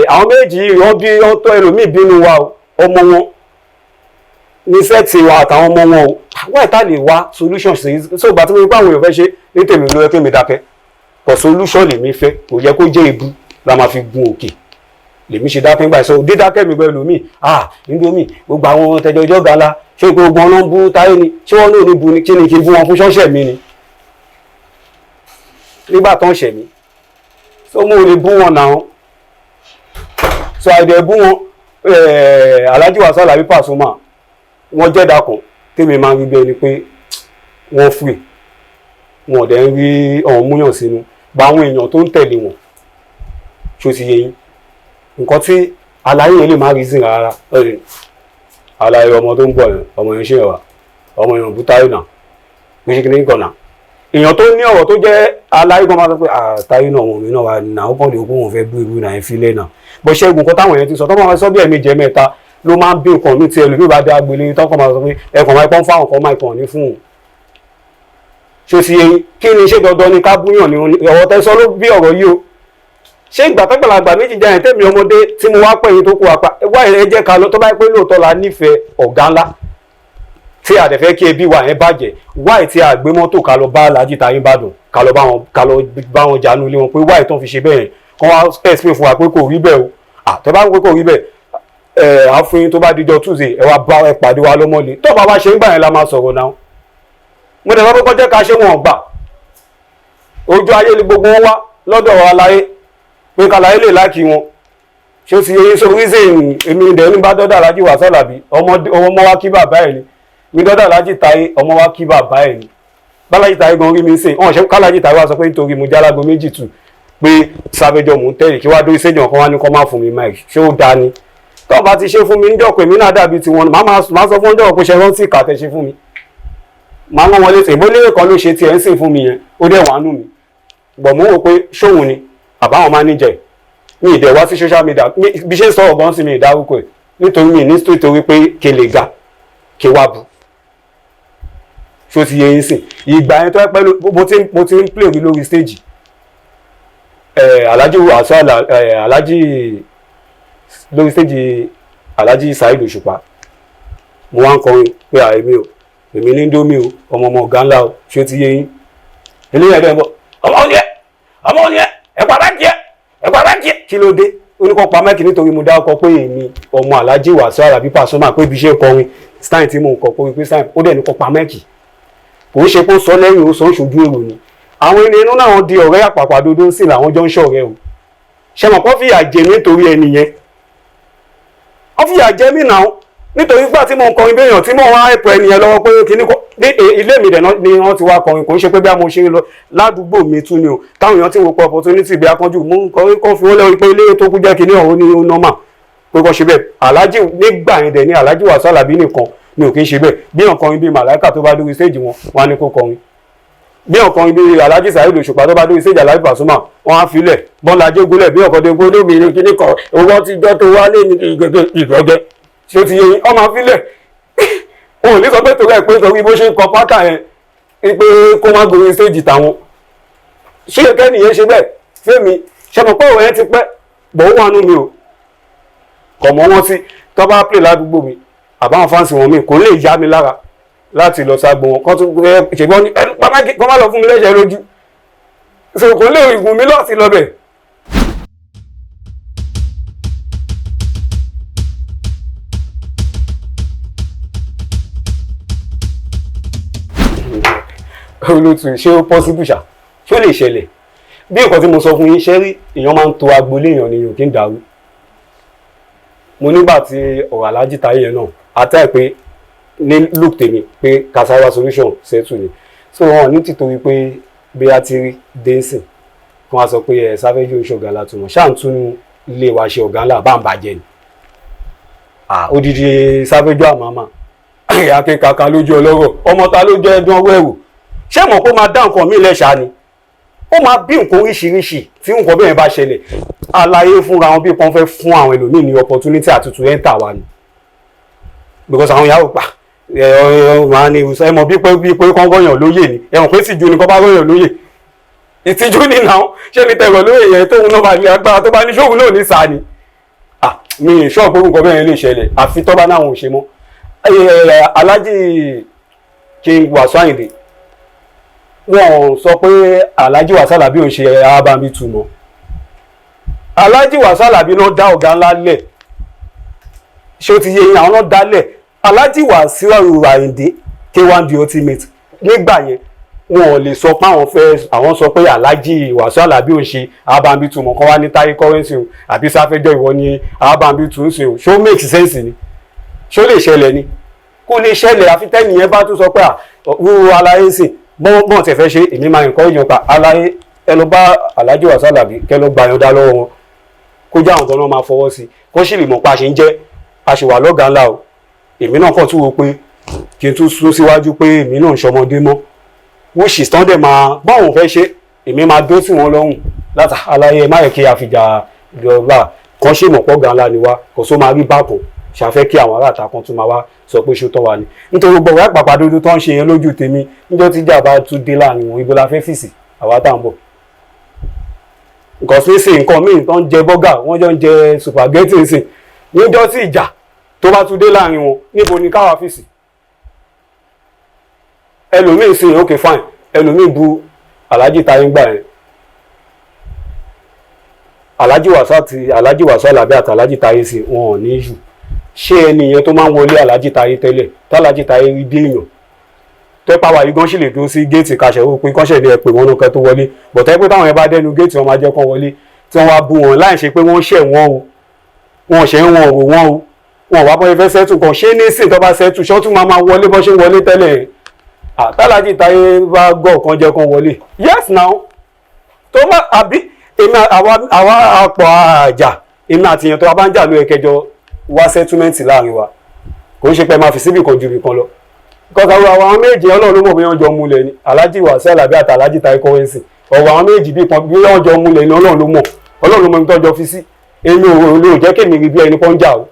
àwọn méjèèjì wọ́n bí wọ́n tọ́ ẹlòmíì bínú wa ọmọ wọn ní sẹ́ẹ̀tì wa àtàwọn ọmọ wọn o wáyé tá lè wá solution sí so ìgbà tí mo rí pé àwọn èèyàn fẹ́ ṣe ní tèmi ló yẹ kí mi dákẹ́ kò solution lèmi fẹ́ kò yẹ kó jẹ́ ìbú la máa fi gun òkè lèmi ṣe dákẹ́ nígbà ìsọ dídákẹ́ mi bẹ́ẹ̀ lómi Indomie gbogbo àwọn tẹjọ ọjọ́ gala ṣé gbogbo wọn ló ń bú Táyé ni ṣé wọn náà ní bu ni kí ni kí n bú wọn fún ṣọ́ọ̀ṣẹ̀ mi ni nígbà tó ń ṣẹ̀ mí so mo lè bú wọn náà so àìdẹ̀ bú wọn Alhaji Wasiu Alabi Pasuma wọn jẹ́dá kan tèmi máa ń rí bẹ́ẹ̀ ni pé wọ́n free wọn ò dẹ̀ ń rí ọ̀hún múyàn sínú bá àwọn èèyàn tó ń tẹ̀lé wọn ṣó ti yé yín nǹkan tí aláyé yẹn lè má rí sí rárá aláyé ọmọ tó ń bọ̀ yẹn ọmọ yẹn ṣe wà ọmọ yẹn bú Táyé náà bí ṣe kí ní gànà èèyàn tó ní ọ̀rọ̀ tó jẹ́ aláyé kan máa sọ pé Táyé náà ọmọ mi náà wà náà ó kàn lè kó wọn fẹ́ bú irú náà ìfilẹ̀ náà bó ṣe egun kan táwọn yẹn ti sọ tó máa sọ bí ẹ̀mí jẹ mẹ́ta ló máa ń bí nǹkan mi ti ẹlòmíì bá dé agbèlè tó kàn máa sọ pé ẹ̀kàn máa pọ́n fáwọn kan máa kàn ní fún un ṣó ti yẹ kí ni ṣé dandan ni ká búyàn ní ọ̀rọ̀ tẹ́sán ló bí ọ̀rọ̀ yìí o ṣé ìgbà tọ́gbàlagbà méjì jẹ́ tẹ́mi ọmọdé tí mo wá pẹ̀yìn tó kú apá wá ẹ jẹ́ ká lọ tó bá yẹ pé lóòótọ́ la nífẹ̀ẹ́ ọ̀gá ńlá tí a dẹ̀ fẹ́ kí ẹbí wa yẹn bàjẹ́ wáì tí a gbé mọ́tò ká lọ bá Alhaji Taye Ìbàdàn ká lọ bá wọn jánu lé wọn pé wáì tó ń fi ṣe bẹ́ẹ̀ kọ́ wá explain fún wa pé kò rí bẹ́ẹ̀ o àtẹ́ bá ń pé kò rí bẹ́ẹ̀ àfihàn tó bá dijọ́ Tuesday ẹ wá bá ẹ pàdé wa lọ́mọ́lé tó bá wá ṣe ń gbà yẹn la máa sọ̀rọ̀ náà mo dẹ̀ sọ pé kọjá ká ṣe wọn gbà ojú ayé ni gbogbo wọn wá lọ́dọ̀ aláyé pé kàlàyé lè láàkì wọn ṣé ó ti yẹ so reason èmi ìdẹ̀ ní bá dọ́dọ̀ Alhaji Wasiu Alabi ọmọ wa kí bàbá ẹ̀ ni mi dọ́dọ̀ Alhaji Taye ọmọ wa kí bàbá ẹ̀ ni bálájì Taye gan rí mi sè ọ̀n ṣe kálàjì Taye wá sọ pé nítorí mo jálágo méjì tù pé sábẹ́jọ́ mò ń tẹ̀lé kí wá dórí séjàn kan wá ní kọ́ máa fún mi mic ṣé ó dáa ni tó bá ti ṣe fún mi níjọ́ pé mi náà dàbí tiwọn máa sọ fún ọjọ́ pé ṣe rántí ìkàtẹ́ ṣe fún mi máa ń wọlé tè ìbólérè kan ló ṣe tiẹ̀ ń sìn fún mi yẹn ó dẹ̀ wà nù mí gbọ̀ mú wò pé ṣóhun ni àbáwọn máníjẹ mi ìdẹ̀ wá sí social media bí ṣe ń sọ ọ̀gán sí mi ìdárúkọ ẹ̀ nítorí mi ní nítorí pé kí lè ga kí wá bu ṣó ti yẹ yín sìn ìgbà yẹn tó ẹ pẹ́ mo ti ń play lórí stage Alhaji Wasiu Alhaji lórí stage Alhaji Saheed Òṣùpá mo wá ń kọrin pé èmi o èmi ní Indomie o ọmọ ọ̀gá ńlá o ṣé ó ti yé yín eléyìí ẹ̀dọ́ ẹ̀ bọ̀ ọmọ òní ẹ̀ ẹ̀pà bá jẹ́ kí ló dé oníkọ́ pa mẹ́kì nítorí mo dá ọkọ pé èmi ọmọ Alhaji Wasiu Alabi Pasuma pé ibi iṣẹ́ kọrin stein tí mo ń kọ pé stein ó dẹ̀ ní kọ́ pa mẹ́kì kò ń ṣe pé ó sọ lẹ́yìn ó sọ ṣojú èrò ni àwọn ẹni inú náà di ọ̀rẹ́ àpàpàdodo sí làwọn jọ ń ṣọ̀rẹ́ o ṣe mọ̀ kọ́ fìyà jẹ nítorí ẹni yẹn wọ́n fìyà jẹ mí náà nítorí gbà tí mo ń kọrin béèyàn tí mo wá ẹ̀pọ̀ ẹni yẹn lọ́wọ́ pé kíní kọ́ ní ilé mi dẹ̀ ni wọ́n ti wá kọrin kò ń ṣe pé bí a mo ṣe lọ ládùúgbò mi tún ni o táwọn èèyàn ti wo pọ̀ opportunity bí akọ́jú mú kọrin kọ́ fi wọ́n lẹ́wọ́ pé ilé tó kú jẹ́ kíní ọ̀hún ní normal pé kọ́ ṣe bẹ́ẹ̀ Alhaji nígbà yẹn dẹ̀ ní Alhaji Wasiu Alabi nìkan ni ò kí ń ṣe bẹ́ẹ̀ bí ọ̀kọrin bíi Màláíkà tó bá dórí stage wọn wá ní kó kọrin bí ọ̀kọrin bíi Alhaji Saheed Òṣùpá tó bá dórí stage Alabi Pasuma wọn á filẹ̀ bọ́ńlá jégúnlẹ̀ bí ọ̀kọ̀dé gbólóbìnrin kíní kan owó ti jọ́ tó wá lé ní ìgbẹ́gẹ́ ṣé ó ti yẹ yín ọmọ afílẹ̀ wọn ò ní sọ pé torí ẹ̀ pé torí bó ṣe ń kọ pátá yẹn pé kó má gorí stage tàwọn ṣé kẹ́ni yẹn ṣe bẹ́ẹ̀ fẹ́mi ṣe mọ̀ pé òun yẹn ti pẹ́ bọ̀ ó wà nú mi o kọ̀ mọ́ wọn sí tó bá pè ládùúgbò mi àbáwọn fáǹsì wọn mi kò lè yá mi lára láti lọ ságbo wọn kọ́ tún ṣègbọ́n ní ẹnu pàmákì kọ́ má lọ fún mi lẹ́sẹ̀ lójú ṣe kò lè gùn mí lọ́ọ̀sì lọ́bẹ̀. olótú ṣé ó possible ṣá ṣé ó lè ṣẹlẹ̀ bí nǹkan tí mo sọ fún yín ṣe rí èèyàn máa ń to agboolé èèyàn ni èèyàn kì í dàrú mo nígbà tí ọ̀rọ̀ Alhaji Taye yẹn náà àtẹ́ pé ní look tèmi pé Kasara solution ṣètù ni so wọn ní tìtorí pé bí a ti rí dẹ́sìn kí wọ́n sọ pé ẹ̀ sáfẹ́jú oṣù ọ̀gá látúmọ̀ ṣáà ń tún ilé wa ṣe ọ̀gá ńlá bá ń bàjẹ́ ni odidi sáfẹ́jú àmàmà akínkaka lójú ọlọ́rọ̀ ọmọ ta ló jẹ́ ẹdún ọwọ́ ẹ̀rù ṣé mọ̀ kó máa dá nǹkan mí lẹ́ṣà ni ó máa bí nǹkan oríṣiríṣi tí nǹkan bẹ́ẹ̀ bá ṣẹlẹ̀ àlàyé fúnra wọn bí kan fẹ́ fún àwọn ẹlòmíì ní opportunity àtútù enter wa ni because àwọn ìyàwó pa máa ní ẹ mọ̀ bí pé kán gọ́yàn lóyè ni ẹ̀wọ̀n pé tìjú ni kán bá gọ́yàn lóyè ìtìjú ni náà ṣé ni tẹ̀rọ lóyè yẹn tóun náà bá ní agbára tó bá ní ṣóògùn náà ní sáà ni mi ṣọ́ọ̀bù nǹkan bẹ́ẹ̀ lè ṣẹlẹ̀ àfi tọ́ba náà ò ṣe mọ́ Alhaji King Wasiu Ayinde wọn sọ pé Alhaji Wasiu Alabi ò ṣe arábàmí túmọ̀ Alhaji Wasiu Alabi náà dá ọ̀gá ńlá lẹ̀ ṣé ó ti yé yín àwọn náà dálẹ̀ Alhaji Wasiu Ayinde K1 The Ultimate nígbà yẹn wọn ò lè sọ pé àwọn sọ pé Alhaji Wasiu Alabi ò ṣe arábàmí túmọ̀ kan wá ní Taye Currency o àbí sáfẹ́jọ́ ìwọ ní arábàmí tún ṣe o ṣó make sense ni ṣó lè ṣẹlẹ̀ ni kó lè ṣẹlẹ̀ àfi tẹ́nìyẹn bá tún sọ pé wúwo aláyé sìn bọ́n tẹ̀ fẹ́ ṣe èmi máa nǹkan ìyàn pa aláyé ẹ lọ bá Alhaji Wasiu Alabi kẹ lọ gba ìyọ̀dá lọ́wọ́ wọn kó jẹ́ àwọn gan-an máa fọwọ́ sí kó sì lè mọ̀ pa ṣe ń jẹ́ aṣèwà lọ́gàá ńlá o èmi náà kàn tún wo pé kí n tún sún síwájú pé èmi náà ń ṣọmọdé mọ́ wọ́n sì tán dẹ̀ máa báwọn fẹ́ ṣe èmi máa dó sí wọn lọ́rùn láti aláyé má yẹ kí a fìjà ìjọba kan ṣe mọ̀pọ̀ gan ńlá ni wá kò só máa rí bákan ṣàfẹ́ kí àwọn aráàta kan tún máa wá sọ pé ṣó tọ́ wa ni nítorí gbogbo ọ̀rẹ́ àpàpàdodo tó ń ṣe yẹn lójú tèmi níjọ́ tí ìjà bá tún dé láàrin wọn ibo la fẹ́ fìsì àwa tá à ń bọ̀ nǹkan sí sí nǹkan míì tó ń jẹ bọ́gà wọ́n jọ ń jẹ supageti sí níjọ́ tí ìjà tó bá tún dé láàrin wọn níbo ni káwa fìsì ẹlòmíì sí ok fine ẹlòmíì bu Alhaji Taye gbà yẹn Alhaji Wasiu Alabi àti Alhaji Taye sí wọn ò ní jù ṣé ẹni yẹn tó máa ń wọlé Alhaji Taye tẹ́lẹ̀ tálàjì Taye rí dé èèyàn tẹ́pà wà yìí gan sì lè dúró sí géètì kaṣẹ́ ó pé kọ́ṣẹ́ ní ẹ pé wọ́n náà kẹ́ tó wọlé bọ̀tẹ́ pé táwọn yẹn bá dẹnu géètì wọn máa jẹ́ kán wọlé tí wọ́n wá bú wọn láì ṣe pé wọ́n ṣẹ̀ wọ́n o wọ́n ṣẹ̀ wọ́n o wọ́n o wọ́n wá bọ́ fẹ́ sẹ́tù kan ṣé ní sìn tó bá sẹ́tù ṣọ́tù máa wọlé bọ́ ṣe ń wọlé tẹ́lẹ̀ tálàjì Taye bá gọ̀ kan jẹ́ kán wọlé yes now tó bá àbí èmi àwa àpọ̀ àjà èmi àtìyàn tó bá ń jà ló yẹ kẹjọ wá sẹ́túmẹ́ǹtì láàrin wa kò ń ṣe pé máa fi síbì kan ju ibì kan lọ kọ́ka àwọn méjì Ọlọ́run ló mọ̀ bí wọ́n jọ múlẹ̀ ni Alhaji Wasiu Alabi àti Alhaji Taye Currency ọ̀rọ̀ àwọn méjì bí wọ́n jọ múlẹ̀ ni Ọlọ́run ló mọ̀ Ọlọ́run ló mọ̀ nítorí ọjọ́ fi sí èmi ò jẹ́ kémi rí bí ẹni kan jà o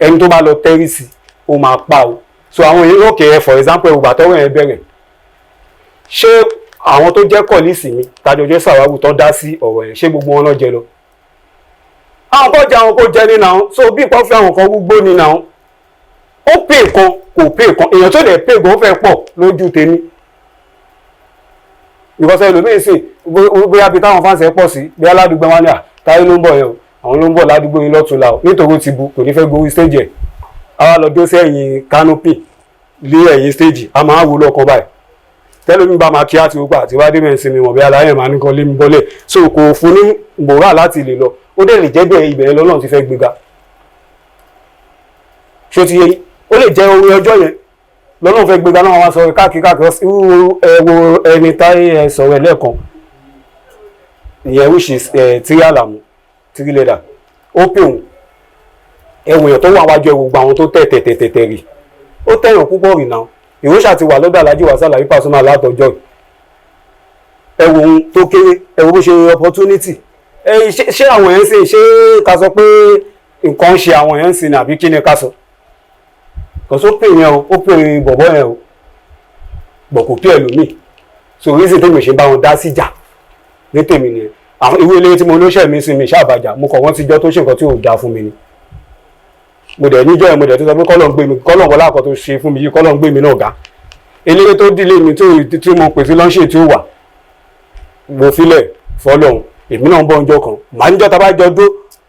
ẹni tó bá lọ tẹ́rì sí ó máa pa o so àwọn èèyàn òkè ẹ for example ìgbà tọ́wọ́ yẹn bẹ̀rẹ̀ ṣé àwọn tó jẹ́ kọ̀lísì mi tàjọ jẹ́ sàwáwù tó dá sí ọ̀rọ̀ yẹn ṣé gbogbo wọn náà jẹ lọ àwọn kan jẹ àwọn kò jẹ ní náà so bí ìpọ́n fi àwọn kan gbogbo ní náà ó pè kan kò pè kan èèyàn tó lè pè gan ó fẹ́ pọ̀ lójú tèmi ìkọsẹ̀ ẹlòmíín sì bóyá bí táwọn fáǹsì ẹ pọ̀ sí bí aládùúgbò wọn ní Táyé ló ń bọ̀ yẹn o àwọn ló ń bọ̀ ládùúgbò yín lọ́tún la o nítorí ti bu kò ní fẹ́ gorí stage ẹ̀ àwa lọ dó sí ẹ̀yìn canopy lé ẹ̀yìn stage a máa wò lọ́kàn báyìí tẹ́lómi bá máa kí á ti wọ́pọ̀ àti wá dé mẹ́rin sinmi mọ̀ bí aláyẹ̀ máa ní kan lé mi bọ́lẹ̀ so kò fún ní mòrà láti lè lọ ó dẹ̀ lè jẹ́ bẹ́ẹ̀ ibẹ̀ lọ́nà ti fẹ́ gbéga ṣó ti yé ó lè jẹ́ orin ọjọ́ yẹn lọ́nà fẹ́ gbéga náà wá sọ káàkiri irú ẹwo ẹni Táyé sọ̀rọ̀ ẹ̀ lẹ́ẹ̀kan ìyẹn which is tírí àlàmú tírí lẹ́dà ó pè òun ẹwù èèyàn tó wà wájú ẹwù gba àwọn tó tẹ̀tẹ̀tẹ̀tẹ̀ rì ó tẹ̀yàn púpọ̀ rì náà ìrúṣà ti wà lọ́dọ̀ Alhaji Wasiu Alabi Pasuma látọjọ́ ẹwù ohun tó kéré ẹwù bó ṣe opportunity ṣé àwọn yẹn ń sìn ṣé ká sọ pé nǹkan ń ṣe àwọn yẹn ń sìn àbí kí ni ká sọ kò só pè yẹn o ó pè bọ̀bọ̀ yẹn o bọ̀ kò pè ẹlòmíì so reason tèmi ṣe bá wọn dá síjà ní tèmi nìyẹn àwọn ìwé ilé tí mo lóṣẹ̀ mi sinmi ṣàbàjá mo kọ̀ wọ́n ti jọ́ tó ṣe nǹkan tí ò dáa fún mi ni mo dẹ̀ níjọ́ ẹ̀ mo dẹ̀ tó sọ pé kọ́lọ̀ ń gbé mi kọ́lọ̀ wọlé àkọ́ tó ṣe fún mi yìí kọ́lọ̀ ń gbé mi náà ga eléré tó dílé mi tí mo pèsè lọ́ńṣẹ̀ tí ó wà mo filẹ̀ fọlọ́hún èmi náà ń bọ̀ ọjọ́ kan màá níjọ́ tá a bá jọ dó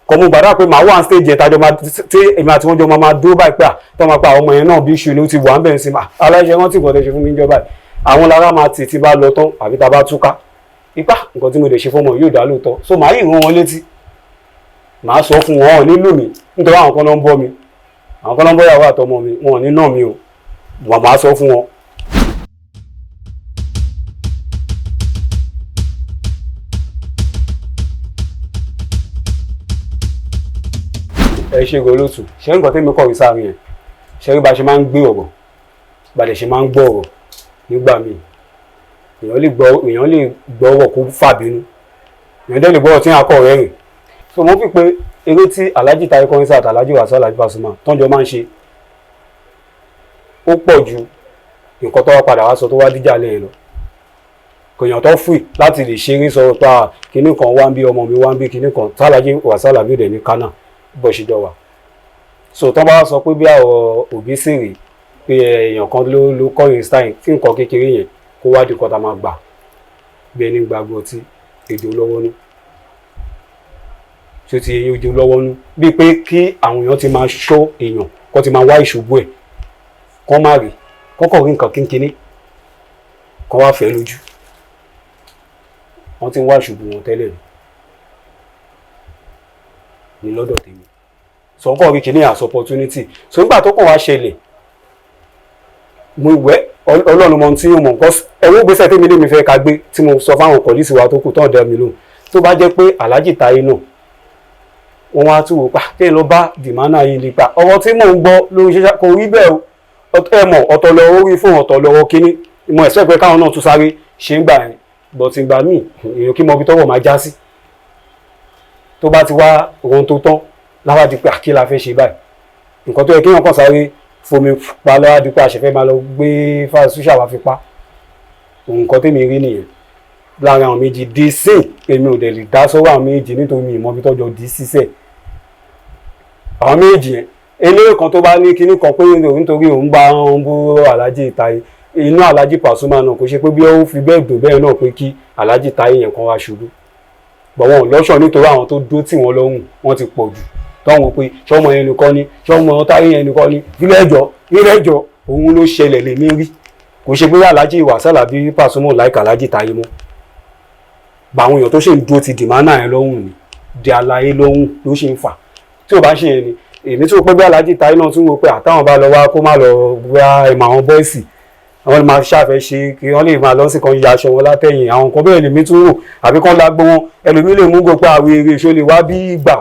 kọ́ mo gbàdá pé màá wà ní stage ẹ̀ tájọ́ tí èmi àti wọn jọ máa dó báyìí pé tó máa pa ọmọ yẹn náà bí iṣu ló ti wà ń bẹ̀rẹ̀ sí ma aláìṣẹ́ wọn tí nǹkan tẹ̀ ṣe fún mi níjọ́ báyìí àwọn lára máa tì tí bá lọ tán àbí tá a bá túká ipá nǹkan tí mo lè ṣe fọmọ yóò dá lóòótọ́ so màá yìí rán wọn létí màá sọ fún wọn nílùú mi nítorí àwọn kan ló ń bọ́ mi àwọn kan ló ń bọ́ ìyàwó àtọmọ mi wọn ò ní náà mi o màá sọ fún wọn. ẹ ṣe gòlótù ṣé nǹkan tẹ́mi kọ̀wé sáré yẹn ṣé rí bá ṣe máa ń gbé ọ̀rọ̀ bàdẹ̀ ṣe máa ń gbọ́ ọ̀rọ̀ nígbà míì èèyàn lè gbọ́ ọ̀rọ̀ kó fàbínú èèyàn dẹ́ lè gbọ́ ọ̀rọ̀ tí akọ̀ rẹ̀ rìn so mo fi pé eré tí Alhaji Taye Currency àti Alhaji Wasiu Alabi Pasuma tọ́jọ́ máa ń ṣe ó pọ̀ ju nǹkan tó wá padà wá sọ tó wá díjà lẹ́yìn lọ kò yàn tó fì láti lè ṣeré sọ pé kinní kan wá ń bí ọmọ mi wá ń bí kinní kan tí Alhaji Wasiu Alabi dẹ̀ ní kánà bó ṣe jọ wà so tó bá wá sọ pé bí àwọn òbí sèrè pé èèyàn kan ló kọ́ Einstein tí nǹkan kékeré yẹn kó wá di kọ́ ta máa gbà bí ẹni gbàgbọ́ tí èdè lọ́wọ́ ní tí ó ti yẹ ojú lọ́wọ́ nú bíi pé kí àwọn èèyàn ti máa ṣọ́ èèyàn kó ti máa wá ìṣubú ẹ̀ kó má rí kọ́kọ́ rí nǹkan kínkínní kó wá fẹ́ lójú wọ́n ti ń wá ìṣubú wọn tẹ́lẹ̀ ní lọ́dọ̀ tèmi sọ kọ́ rí kíní as opportunity so nígbà tó kàn wá ṣẹlẹ̀ mo wẹ́ ọlọ́run mọ tí ó mọ̀ nǹkan ẹ̀wọ́n gbèsè tèmi lè mi fẹ́ ká gbé tí mo sọ fáwọn pọ̀lísì wa tó kù tó ọ̀dẹ́ mi lóhùn tó bá jẹ́ pé Alhaji Taye náà wọ́n wá tún wò pa kí n lọ bá dìmánà yìí nípa ọ̀rọ̀ tí mò ń gbọ́ lórí ṣíṣá kò rí bẹ́ẹ̀ o ẹ mọ̀ ọ̀tọ̀ lọ orí fún ọ̀tọ̀ lọ́wọ́ kínní mo ẹ̀sẹ̀ pé káwọn náà tún sáré ṣe ń gbà yẹn bọ̀tì gbà míì èèyàn kí mo bí tọ́wọ́ máa já sí tó bá ti wá ohun tó tán láwájú pé àkí la fẹ́ ṣe báyìí nǹkan tó yẹ kí wọ́n kàn sáré fomi pa láwájú pé àṣẹfẹ́ máa lọ gbé fáṣú ṣàwá fi pa nǹkan tèmi rí nìyẹn láàrin àwọn méjì dé sí èmi ò dẹ̀ lè dá sọ́wọ́ àwọn méjì nítorí mi ìmọ̀ bí tọ́jọ́ di sísẹ̀ àwọn méjì yẹn eléré kan tó bá ní kinní kan pé nítorí òun bá ń bú Alhaji Taye inú Alhaji Pasuma náà kò ṣe pé bí ó fi bẹ́ẹ̀ dò bẹ́ẹ̀ náà pé kí Alhaji Taye yẹn kan wá ṣubú bọ̀wọ̀n lọ́ṣọ̀ nítorí àwọn tó dó tì wọ́n lọ́hùn wọ́n ti pọ̀ jù tọ́wọ́n pé ṣọ́mọ yẹn nìkan ni ṣọ́mọ Taye yẹn nìkan ni ilé-ẹjọ́ òun ló ṣẹlẹ̀ lè mí rí kò ṣe pé Alhaji Wasiu Alabi Pasuma láìka Alhaji Taye mọ́ gba àwọn èèyàn tó ṣe ń dúró ti dìmánà yẹn lọ́hùn ni di aláyé lọ́hùn ló ṣe ń fà tí ò bá ṣe yẹn ni èmi tó pé bí Alhaji Taye náà tún wò pé àtàwọn bá lọ wá kó má lọ wá ẹ̀mọ àwọn bọ́ìsì àwọn máa ṣàfẹ́ ṣe kí wọ́n lè máa lọ sí kan ya aṣọ wọn látẹ̀yìn àwọn nǹkan bẹ́ẹ̀ lèmi tún wò àbí kan lágbó wọn ẹlòmí lè mú gbogbo àwọn eré ìṣó lè wá bí ìgbà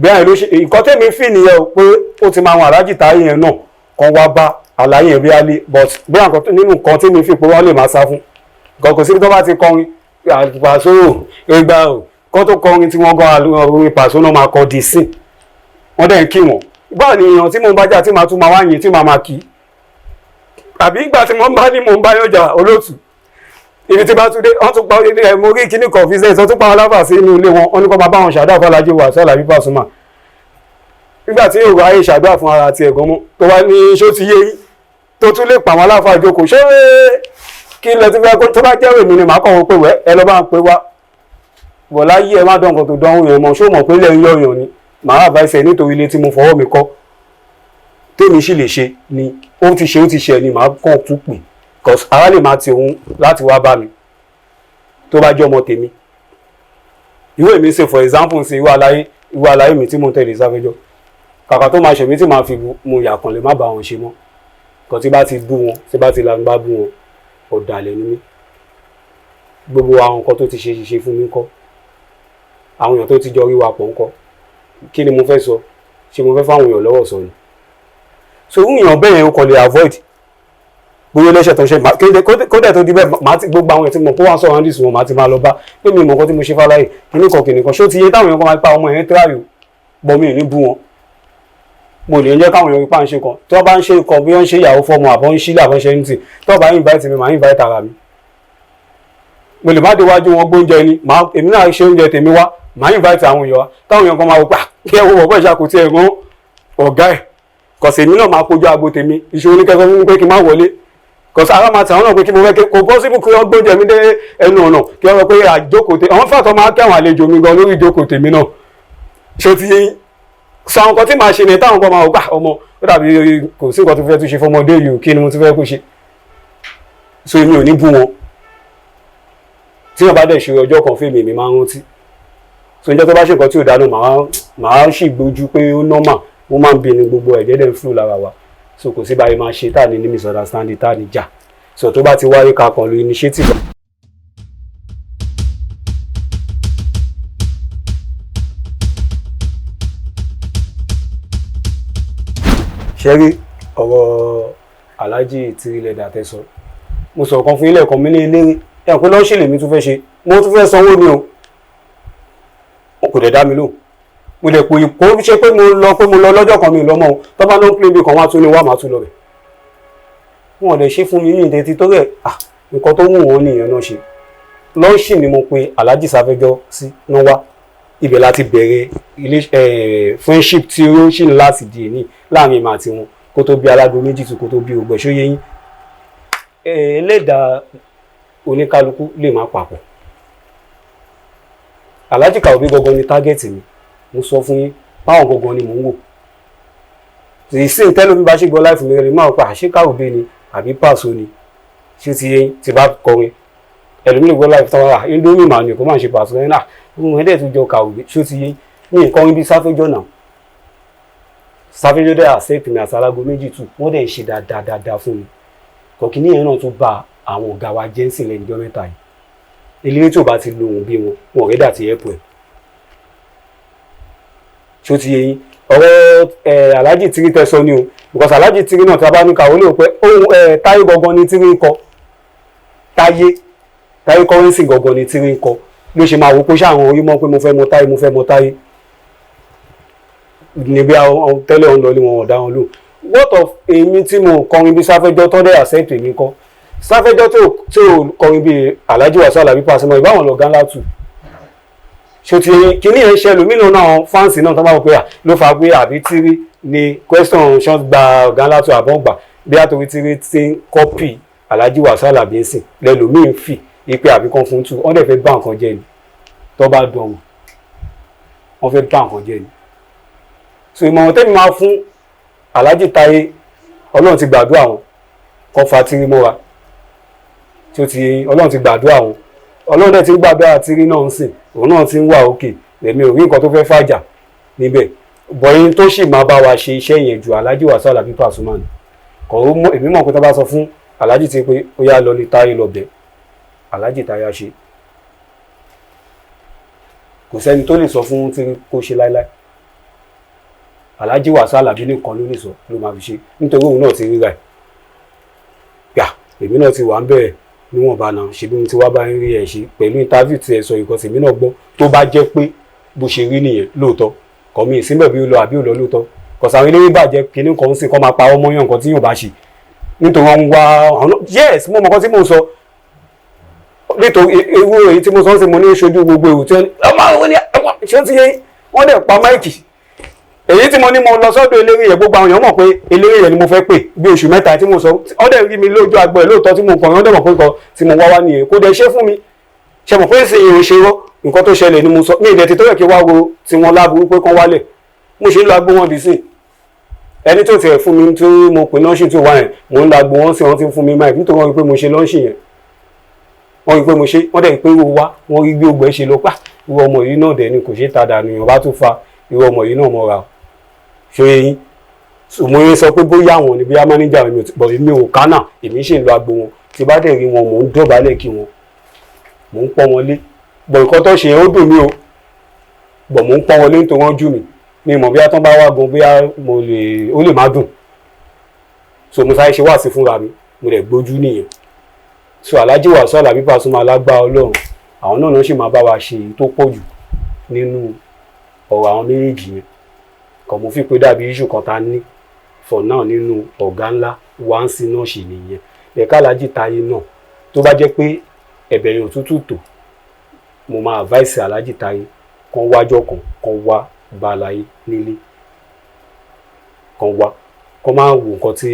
bẹ́ẹ̀ ló ṣe nǹkan tẹ̀mí fì nìyẹn o pé ó ti máa wọn Alhaji Taye yẹn náà kan wá bá àlàyé yẹn bí alẹ́ but bí àwọn nínú nǹkan tẹ̀mí fì pé wọ́n lè máa sá fún gọ̀gọ̀ síbi tó bá ti kọrin Paso ẹgbà o kọ́ tó kọrin tí wọ́n gan orin Paso náà máa kọ́ di sí wọ́n dẹ̀ ń kí wọn báwo ni èèyàn tí mo ń bá jà tí màá tún máa wáyìn tí màá máa kí àbí ìgbà tí mo ń bá ní mo ń bá yọjà olóòtú ibi tí bá tún dé wọ́n tún pa mo rí kíní kan fi sẹ́yìn tó tún pa wọn láfà sí inú ilé wọn wọ́n ní kó máa bá wọn ṣàdúrà fún Alhaji Wasiu Alabi Pasuma nígbà tí yóò ráyè ṣàdúrà fún ara tiẹ̀ gan mọ́ tó wá ní ṣó ti yé yín tó tún lè pa wọn láfà ìjókòó ṣé kí lẹ ti fẹ́ tó bá jẹ́ èmi ni màá kọ́ wọn pé wẹ́ ẹ lọ́ bá ń pè wá bọ̀ láyé ẹ má dán nǹkan tó dánwó yẹn mọ́ ṣó mọ̀ pé lẹ́yìn yọ̀yàn ni màá advice ẹ nítorí ilé tí mo fọwọ́ mi kọ́ tèmi sì lè ṣe ni ó ti ṣe ni màá kàn tún pè cause ara lè máa ti òun láti wá bá mi tó bá jẹ́ ọmọ tèmi ìwé mi ṣe for example ṣe ìwé àlàyé mi tí mo tẹ̀lé sáfẹ́jọ́ kàkà tó máa ṣèmí tí màá fi mo yà kàn lè má bá wọn ṣe mọ́ kàn tí bá ti bú wọn tí bá ti lanu bá bú wọn ọ̀dàlẹ̀ ni mí gbogbo àwọn nǹkan tó ti ṣe fún mi ńkọ́ àwọn èèyàn tó ti jọ rí wa pọ̀ ńkọ́ kí ni mo fẹ́ sọ ṣé mo fẹ́ fáwọn èèyàn lọ́wọ́ sọ ni so ń yàn bẹ́ẹ̀ yẹn o kàn lè avoid gbogbo ẹlẹ́ṣẹ̀ tó ń ṣe kódà tó di bẹ́ẹ̀ màá ti gbogbo àwọn èèyàn tí mo kó wá sọ̀rọ̀ handis wọn màá ti máa lọ bá pé mi mọ̀ nǹkan tí mo ṣe fáláyè kìnnìkan ṣó ti yé táwọn èèyàn kan máa pa ọmọ yẹn tíráyò bọ́ mi ò ní bú wọn mo lè jẹ́ káwọn èèyàn ipá ń ṣe kan tí wọ́n bá ń ṣe kan bí wọ́n ń ṣe ìyàwó fọ́mọ àbọ̀ ń ṣílẹ̀ àbọ̀ ń ṣe ní tì tí wọ́n bá invite mi màá invite ara mi mo lè má déwájú wọn gbóúnjẹ ni èmi náà ṣe oúnjẹ tèmi wá màá invite àwọn èèyàn wa táwọn èèyàn kan máa wò pa kí ẹ wo bọ̀bọ̀ ìṣàkóso ẹ̀ gan ọ̀gá ẹ̀ kọ̀sẹ̀ èmi náà máa kojú aago tèmi ìṣòro ní kẹfẹ́ fún mi pé kí n má wọlé kọ̀sẹ̀ ara máa tàwọn náà pé kí mo fẹ́ kó possible kí wọ́n gbóúnjẹ mi dé ẹnu ọ̀nà kí wọ́n rọ pé àjókòó tèmi àwọn fàtọ́ máa kí àwọn àlejò mi gan lórí ìjókòó tèmi náà ṣé ti yẹn sọ àwọn kan tí màá ṣe ni táwọn kan máa wò gbà ọmọ ó dàbí kò sí nǹkan tó fẹ́ tún ṣe fọmọdé yìí kí ni mo tún fẹ́ kó ṣe so èmi ò ní bú wọn tí wọ́n bá dẹ̀ ṣe ọjọ́ kan fèmí mi máa ń rántí so ìjọ tó bá ṣe nǹkan tí ò dáná màá sì gbójú pé ó nọ́mà ó máa ń bí ní gbogbo ẹ̀jẹ̀ dẹ̀ ń flu lára wa so kò sí báyìí máa ṣe tá ní misunderstanding tá ní jà so tó bá ti wáyé ká kan lo initiative. ṣe rí ọ̀rọ̀ Alhaji Tírílẹ̀ Dàtẹ́sọ mo sọ̀rọ̀ kan fún ilé ẹ̀kọ́ mi ní eléré ẹ̀ pé lọ́ọ́ ṣèlè mi tún fẹ́ ṣe mo tún fẹ́ sanwó ni o kò dẹ̀ dá mi lóhùn mo lè pò ìpò ṣe pé mo lọ lọ́jọ́ kan mi lọ́mọ o tó bá ló ń pín ibi kan wá tún ní wá màá tún lọ bẹ̀ wọn ò lè ṣe fún mi ní ìdẹ́tí tó rẹ̀ nǹkan tó wù wọ́n nìyẹn náà ṣe lọ́ọ̀ṣì ni mo pe Alhaji Sáfẹ́jọ́ sí náà wá ibẹ̀ láti bẹ̀rẹ̀ friendship tí ó ṣì ní láti di èní láàrin ìmọ̀ àti wọn kó tó bí alágbó méjì tó kó tó bí ogbẹ̀ ṣóyé yín ẹlẹ́dàá oníkálukú lè má papọ̀ Alhaji Kaobi gangan ni tágẹ́ẹ̀tì mi mo sọ fún yín báwọn gangan ni mò ń wò ìsìn tẹ́lómi bá ṣe gbọ́ láìfún mi rẹ̀ máa pa àṣé Kaobi ni àbí Paso ni ṣé ti yẹn ti bá kọrin ẹlòmíràn gbọ́ láìfún tán wà Indomie màá ní kó máa ṣe Paso lẹ́yìn náà ohun ẹ̀dẹ̀ tó jọ Kaobi ṣó ti yẹn ní nǹkan ibi Sáfẹ́jọ́ náà Sáfẹ́jọ́ dẹ́ accept mi àti alágbó méjì tù wọ́n dẹ̀ ń ṣe dáadáa fún mi kọ̀kíní yẹn náà tún bá àwọn ọ̀gá wa jẹ́nsìn lẹ́yìn ọjọ́ mẹ́ta yìí eléré tí ò bá ti lo òun bí wọn rẹ́dà ti ẹ̀pù ẹ̀ ṣó ti yẹn ọ̀rọ̀ Alhaji Tírí tẹ́sọ ni o because Alhaji Tírí náà tí a bá ní kàwé lóò pé ohun Táyé gangan ni Tírí ń kọ Táyé kọ́rẹ́nsì gangan ni Tírí ń kọ ló ṣe máa wò pé ṣáà àwọn orí mọ́ pé mo fẹ́ mọ Táyé níbi àwọn tẹ́lẹ̀ ọ̀hún lọ́lé wọn ọ̀dá wọn lò what of èmi tí mo kọrin bí Sáfẹ́jọ́ tọ́dẹ̀ accept èmi kọ́ Sáfẹ́jọ́ tí ò kọrin bí Alhaji Wasiu Alabi Pasuma ìbáwọn lọ gán látù ṣó ti kíní ẹ̀ ń ṣe lómìnà náà fáǹsì náà tó bá wọ pé ló fà pé àbí Tírí ni question ṣan gba ọ̀gá látù àbọ̀n gbà bí àtòrí Tírí ti ń kọ́pì Alhaji Wasiu Alabi ń sìn lẹ́lòmíì ń fì ipe àbí kan fún tù wọ́n dẹ̀ fẹ́ bá nǹkan jẹ́ ni tó bá dán wọ́n fẹ́ bá nǹkan jẹ́ ni so ìmọ̀ràn tẹ́mi máa fún Alhaji Táyé Ọlọ́run ti gbàdúrà wọn kan fa Tírí mọ́ra tí ó ti Ọlọ́run ti gbàdúrà wọn Ọlọ́run dẹ̀ ti ń gbàdúrà Tírí náà ń sìn òun náà ti ń wà òkè lèmi ò rí nǹkan tó fẹ́ fàjà níbẹ̀ bọ̀yìn tó sì máa bá wa ṣe iṣẹ́ yẹn ju Alhaji Wasiu Alabi Pasuma ni èmi mọ̀ pé tó bá sọ fún Alhaji ti pé ó yá lọ ní Táyé lọ bẹ̀ Alhaji Táyé ṣe kò sẹ́ni tó lè sọ fún Tírí kó ṣe láíláí Alhaji Wasiu Alabi nìkan ló lè sọ ló máa fi ṣe nítorí òun náà ti ríra ẹ̀ gbà èmi náà ti wà ń bẹ̀rẹ̀ níwọ̀nba náà ṣe bí mo ti wá bá ń rí ẹ̀ ṣe pẹ̀lú interview tí ẹ sọ ìkọsí mi náà gbọ́ tó bá jẹ́ pé bó ṣe rí nìyẹn lóòótọ́ kọ́ mi ìsínbẹ̀ bí ó lọ àbí ò lọ lóòótọ́ kọ̀sà àwọn eléré bàjẹ́ kinní kan ń sìn kọ́ máa pa ọmọ yàn nǹkan tí yóò bá ṣe nítorí wọn ń wá yes mo mọ̀ nǹkan tí mò ń sọ nítorí irú èyí tí mo sọ sí mo ní ṣojú gbogbo èrò tí ọmọ àwọn ní ṣé ti yẹ wọ́n dẹ̀ pa máìkì èyí tí mo ní mo lọ sọ́dọ̀ eléré yẹn gbogbo àwọn èèyàn mọ̀ pé eléré yẹn ni mo fẹ́ pè bí oṣù mẹ́ta tí mo sọ ọ́ dẹ̀ rí mi lójú agbo ẹ̀ lóòótọ́ tí mo kàn yán dẹ̀ mọ̀ pé nǹkan tí mo wá nìyẹn kó dẹ̀ ṣe fún mi ṣe mọ̀ pé ṣe ìrìn ṣe rọ́ nǹkan tó ṣẹlẹ̀ ni mo sọ ní ìdẹ̀ tí tó yẹ kí wá wo tí wọ́n láburú pé kán wálẹ̀ mo ṣe ń lo agbo wọn dì sí ẹni tó tiẹ̀ fún mi tí mo pè lọ́ọ̀ṣì tó wá yẹn mo ń lo agbo wọn sí wọn ti fún mi máìkì nítorí wọn rí pé mo ṣe lọ́ọ̀ṣì yẹn wọ́n rí pé mo ṣe wọ́n dẹ̀ pé irú wa wọ́n rí bí ogbẹ́ ṣe lọ pa irú ọmọ yìí náà dẹ̀ ni kò ṣe ta dànù yàn bá tún fa irú ọmọ yìí náà mọ́ra ṣe yín mo yẹn sọ pé bóyá àwọn ni bóyá mánéjà mi bọ̀ èmi ò kánà èmi ṣì ń lo agbo wọn tí bá dẹ̀ rí wọn mò ń dọ̀bálẹ̀ kí wọn mò ń pọ́n wọn lé bọ̀ nǹkan tó ṣe yẹn ó dùn mí o bọ̀ mò ń pọ́n wọn lé nítorí wọ́n jú mi mọ̀ bóyá tán bá wá gan bóyá ó lè má dùn so mo sáré ṣe wá sí fúnra mi mo dẹ̀ gbójú nìyẹn so Alhaji Wasiu Alabi Pasuma alágbá Ọlọ́run àwọn náà sì máa bá wa ṣe èyí tó pọ̀ jù nínú ọ̀rọ̀ àwọn méjèèjì yẹn kàn mo fi pé dàbí iṣu kan ta ní for now nínú ọ̀gá ńlá wá ń sin náà ṣì nìyẹn ẹ̀ka Alhaji Taye náà tó bá jẹ́ pé ẹ̀bẹ̀ yẹn òtútù tó mo máa advice Alhaji Taye kan wájọ́ kan wá balaye nílé kan wá kan máa wo nǹkan tí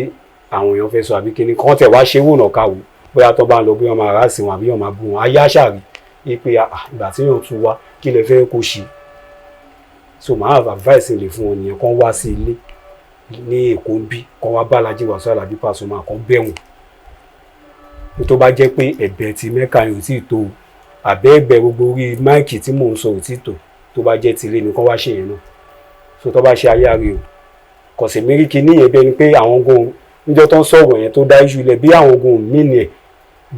àwọn èèyàn fẹ́ sọ àbí kíní kan tẹ̀ wá ṣe wònà káwò bóyá tó bá ń lọ bí wọ́n máa rà sí wọn àbí wọ́n máa bú wọn ayé àṣàrí pé ìgbà tí yàn tún wá kí lè fẹ́ kó ṣe so máa advice lè fún wọn nìyẹn kan wá sí ilé ní Èkó ń bí kan wá bá Alhaji Wasiu Alabi Pasuma kan bẹ̀wọ̀n tó bá jẹ́ pé ẹ̀bẹ̀ tí mẹ́ka yìí ò tí ì tó àbẹ́ ẹ̀bẹ̀ gbogbo orí máìkì tí mò ń sọ ò tí ì tó bá jẹ́ tìrẹ nìkan wá ṣe yẹn náà so tó bá ṣe ayé àárẹ̀ o kọ̀sẹ̀ méríkì níyẹn bẹ́ẹ̀ ni pé àwọn ogun níjọ́ tó ń sọ̀rọ̀ yẹn tó dá iṣu ilẹ̀ bí àwọn ogun mí ni ẹ̀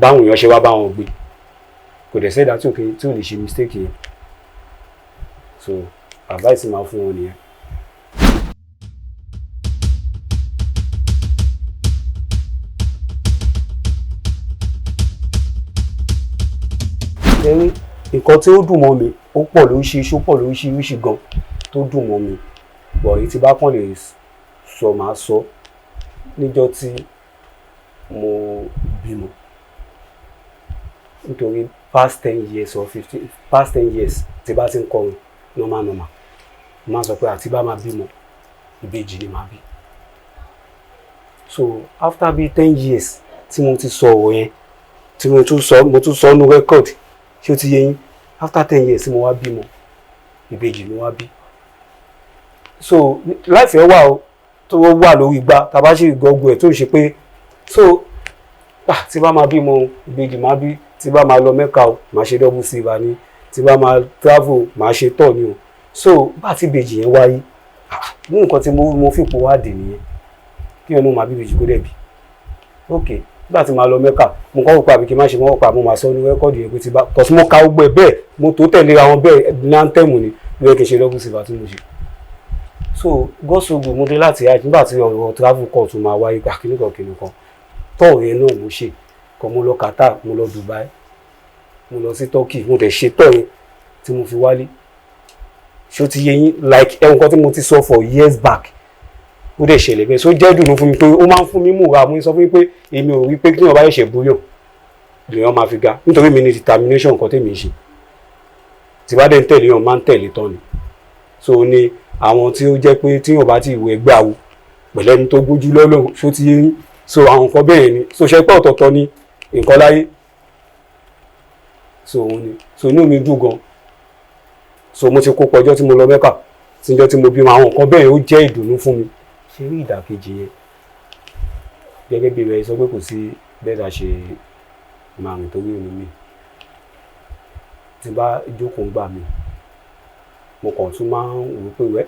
báwọn èèyàn ṣe wá báwọn gbé kò dẹ̀ sẹ́dá tí ò lè ṣe mistake yẹn so advice máa fún wọn nìyẹn. ẹni nǹkan tí ó dùn mọ́ mi ó pọ̀ lóríṣiríṣi gan tó dùn mọ́ mi bọ̀ èyí tí bá kàn lè sọ máa sọ níjọ́ tí mo bímọ nítorí past 10 years tí bá ti ń kọrin normal máa sọ pé àti bá máa bímọ ìbejì ni màá bí so after bí 10 years tí mo ti sọ ọ̀rọ̀ yẹn tí mo tún sọ nú record ṣé ó ti yé yín after 10 years tí mo wá bímọ ìbejì ni wá bí so láìfẹ́ wà ó tó wà lórí igbá tàbá ṣe ìgọ́gbọ̀ ẹ̀ tó ń ṣe pé so tí bá máa bímọ ìbejì máa bí tí bá máa lọ Mẹ́kà o máa ṣe double silver ni tí bá máa travel máa ṣe tọ̀ ni o so bá ti ìbejì yẹn wáyé ní nǹkan tí mo fipò wá dè nìyẹn kí ọ̀nà máa bí ìbejì kó dẹ̀ bí ok nígbà tí máa lọ Mẹ́kà mo kọ́ wípé àbí kí n má ṣe mọ́ pa mo máa sọ ní rẹ́kọ́ọ̀dù yẹn pé ti bá kọ̀sí mo ka gbogbo ẹ̀ bẹ́ẹ̀ mo tó tẹ̀lé àwọn bẹ́ẹ̀ ní antẹ́mù ni lóye kì í ṣe double silver tí mo ṣe so gọ́sọ̀gbò mo dé láti àìsí nígbà tí ọ̀rọ̀ travel call tún máa wáyé gbà kíníkan tọ́ọ̀ yẹn náà mo ṣe kan mo lọ Qatar mo lọ Dubai mo lọ sí Turkey mo dẹ̀ ṣe tọ́ yẹn tí mo fi wálé ṣó ti yé yín like ẹ̀wọ̀n kan tí mo ti sọ for years back ó dẹ̀ ṣẹlẹ̀ bẹ́ẹ̀ so jẹ́ dùnú fún mi pé ó máa ń fún mi múra mo sọ fún mi pé èmi ò rí pé kí wọ́n bá ṣẹ̀ṣẹ̀ búyàn lèèyàn máa fi ga nítorí mi ní determination nǹkan tèmi ṣe tí bá dẹ̀ ń tẹ̀lé yàn máa ń tẹ̀lé tán ni so ní àwọn tí ó jẹ́ pé tí yàn bá ti ìwé ẹgbẹ́ àwo pẹ̀lẹ́ ní tó gbójú lọ́lọ́run ṣó ti yé yín so àwọn nǹkan bẹ́ẹ̀ ni so ṣe pé ọ̀tọ̀ọ̀tọ̀ ni nǹkan láyé so òun ni so inú mi dùn gan so mo ti kópa ọjọ́ tí mo lọ Mẹ́kà síjọ́ tí mo bímọ àwọn nǹkan bẹ́ẹ̀ ó jẹ́ ìdùnnú fún mi ṣe rí ìdàkejì yẹn gẹ́gẹ́ bí rẹ̀ sọ pé kò sí bẹ́ẹ̀ dà ṣe máa rìn torí òní mi tí bá jókòó ń gbà mí mo kàn tún máa ń rò pé wẹ́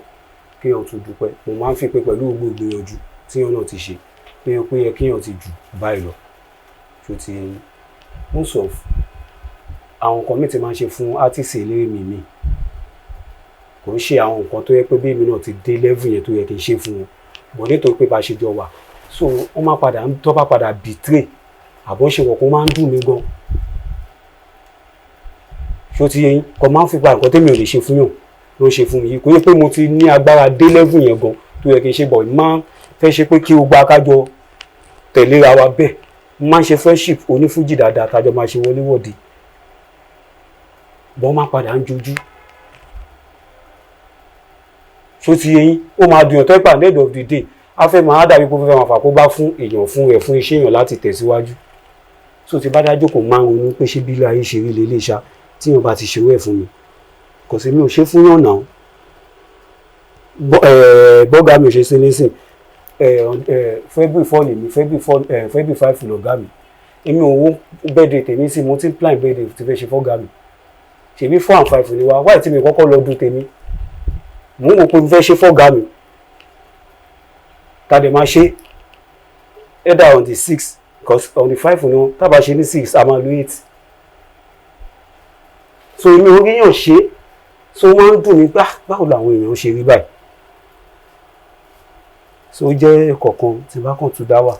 kéèyàn tún dúpẹ́ mo máa ń fi pé pẹ̀lú gbogbo ìgbìyànjú tíyàn náà ti ṣe pé yẹ kéèyàn ti jù báyìí lọ tó ti most of àwọn nǹkan mi ti máa ń ṣe fún artist eléré mi kò ń ṣe àwọn nǹkan tó yẹ pé bí èmi náà ti dé level yẹn tó yẹ kí n ṣe fún wọn bọ̀ nítorí pé bá ṣe jọ wà so wọ́n máa padà tó bá padà betray àbọ̀ ṣe wọ̀ kó máa ń dùn mí gan ṣó ti yẹn kò máa ń fi pa nǹkan tẹ́mi ò lè ṣe fún yàn ló ń ṣe fún mi yìí kò yẹ pé mo ti ní agbára dé level yẹn gan tó yẹ kí n ṣe bọ̀ máa ń fẹ́ ṣe pé kí o gba kájọ tẹ̀léra wa bẹ́ẹ̀ máa ń ṣe friendship onífújì dáadáa tájọ máa ṣe wọléwọ̀de bọ́n máa padà ń jojú. So ti yẹn ó máa dùn ọ̀tọ́ ìpà at the end of the day a fẹ́ máa dàbí pé ó fẹ́ máa fà kó bá fún èèyàn fún rẹ̀ fún iṣẹ́ èèyàn láti tẹ̀síwájú. So ti bá dájú kò máa ń ronú pé ṣé bí ilé ayé ṣe rí lélẹ̀ ṣá tí èèyàn bá ti ṣerú ẹ̀ fún mi kò sí mi ò ṣe fún yàn náà. Bọ́gà mi ò ṣe sí nísìn February 4 lèmi February 5 lọ̀gá mi èmi ò birthday tèmi sí mo ti ń plan birthday ti fẹ́ ṣe fọ́gà mi ṣèbí 4 and 5 ni wa wáyé tí mi kọ́kọ́ lọ dún tèmi mo ń wò pé mo fẹ́ ṣe fọ́gà mi tàdé máa ṣe either on the 6 because on the 5 náà tábà ṣe ní 6 a máa lo 8 so èmi ò ríyàn ṣe so wọ́n ń dùn mí gbá báwo làwọn èèyàn ṣe rí báyìí so ó jẹ́ kọ̀ọ̀kan tí bá kàn tún dá wà.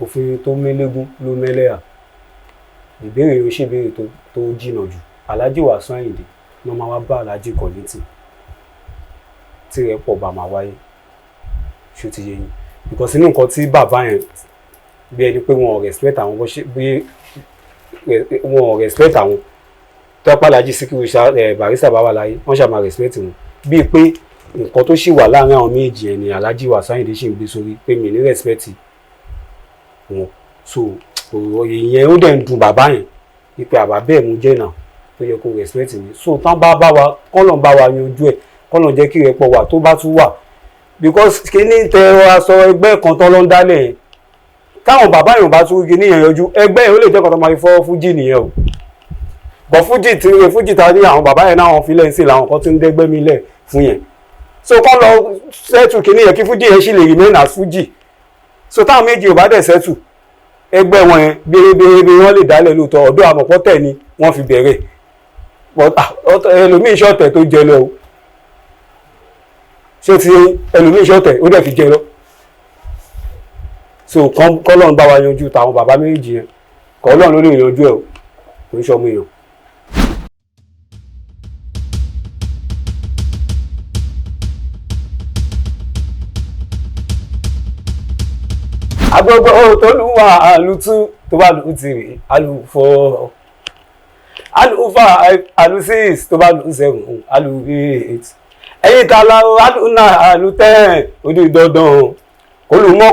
Òfin tó mélégún ló mẹ́lẹ́yà ìbéèrè yóò ṣe ìbéèrè tó jìnnà jù Alhaji Wasiu Ayinde ní wọ́n máa wá bá Alhaji Kollington tí rẹ̀ pọ̀ bá máa wáyé ṣó ti yé yín because inú nǹkan tí bàbá yẹn bí ẹni pé wọn ò respect àwọn bó ṣe bí wọn ò respect àwọn tọ́pá Alhaji Sikiru Barrister bá wà láyé wọ́n ṣàmà respect wọn bíi pé nǹkan tó ṣì wà láàrin àwọn méjì yẹn ni Alhaji Wasiu Ayinde ṣì ń gbé sórí pé mi ní respect wọn so ìyẹn ó dẹ̀ ń dùn bàbá yẹn wípé àbá bẹ́ẹ̀ mú jẹ́ náà tó yẹ kó respect mi so tán bá wa kọ́lọ̀ bá wa yanjú ẹ̀ kọ́lọ̀ jẹ́ kí rẹpọ̀ wà tó bá tún wà because kíní tẹ aṣọ ẹgbẹ́ kan tán ló ń dálẹ̀ yẹn káwọn bàbá yẹn bá tún kíní yẹn yanjú ẹgbẹ́ yẹn ó lè jẹ́ kan tó máa fi fọ́ fújì nìyẹn o bọ̀ fújì ta ní àwọn bàbá yẹn náà wọn fi lẹ́yìn sí làwọn kan tí ń dẹ́gbẹ́ mi lẹ̀ fún yẹn so kọ́ lọ sẹ́tù kíní yẹn kí fújì yẹn sì lè remain as fújì so táwọn méjì ò bá dẹ̀ sẹ́tù ẹgbẹ́ wọn yẹn bí wọ́n lè dálẹ̀ lóòótọ́ ọ̀dọ́ àmọ̀pọ̀tẹ̀ ni wọ́n fi bẹ̀rẹ̀ ẹlòmíì ṣọ̀tẹ̀ tó jẹ lọ o ṣé ti ẹlòmíì ṣọ̀tẹ̀ ó dẹ̀ fi jẹ lọ so kọ́lọ́n bá wa yanjú tàwọn bàbá méjì yẹn kọ́lọ́n ló lè yanjú ẹ̀ o kò ń ṣọmọ èèyàn. agbogbo tó lù wá àlùtú tó bá lù ti rè àlùfọ́ àlùfà àlùsís tó bá lù 7 àlù8 ẹ̀yìn tààlà àlùnà àlùtẹ́ òdì dandan kò lù 11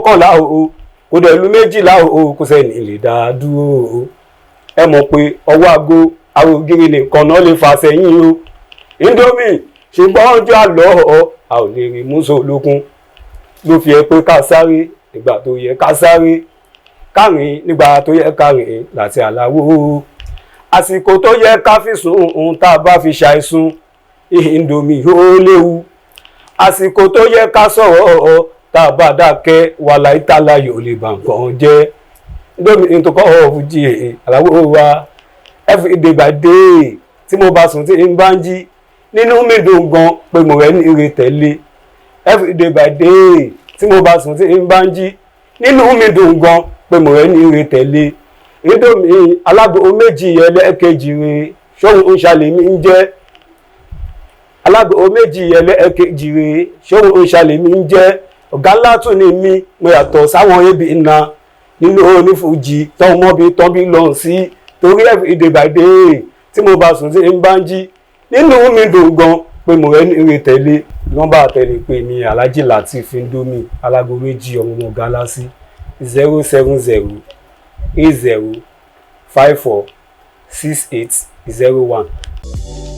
o kò dẹ̀ lù 12 o kò sẹ́ni lè dá dúró o ẹ mọ̀ pé ọwọ́ aago àrògiri nìkan náà lè fà sẹ́yìn o Indomie ṣùgbọ́n ọjọ́ àlọ́ a ò lè rí mùsùlùkùn ló fi ẹ pé ká sáré nígbà tó yẹ ká sáré kárìn nígbà tó yẹ kárìn láti àláwó àsìkò tó yẹ ká fi sùn ohun tá a bá fi ṣàìsùn Indomie ó léwu àsìkò tó yẹ ká sọ̀rọ̀ tá a bá dákẹ́ wàhálà ìtàlá yóò lè bà nǹkan jẹ́ Indomie tó kọ́ fújì àláwó wa every day by day tí mo bá sùn tí n bá ń jí nínú mi dùn gan pé mo rẹ̀ ní ire tẹ̀lé every day by day tí mo bá sùn tí n bá ń jí nínú mi dùn gan pé mo rẹ̀ ní ire tẹ̀lé Indomie alágo méjì ẹlẹ́ẹ̀kejì rẹ̀ ṣóhun ń ṣàlẹ̀ mi ń jẹ́ alágo méjì ẹlẹ́ẹ̀kejì rẹ̀ ṣóhun ń ṣàlẹ̀ mi ń jẹ́ ọ̀gá ńlá tún ni mí mo yàtọ̀ sáwọn ebi iná nínú onífújì tán mọ́ bí tán bí lọ sí torí every day by day tí mo bá sùn tí n bá ń jí nínú mi dùn gan pé mo rẹ̀ ní ire tẹ̀lé nọ́mbà tẹ̀lé pé mi Alhaji Lateef Indomie alágo méjì ọmọ gálásì 070 80 54 68 01.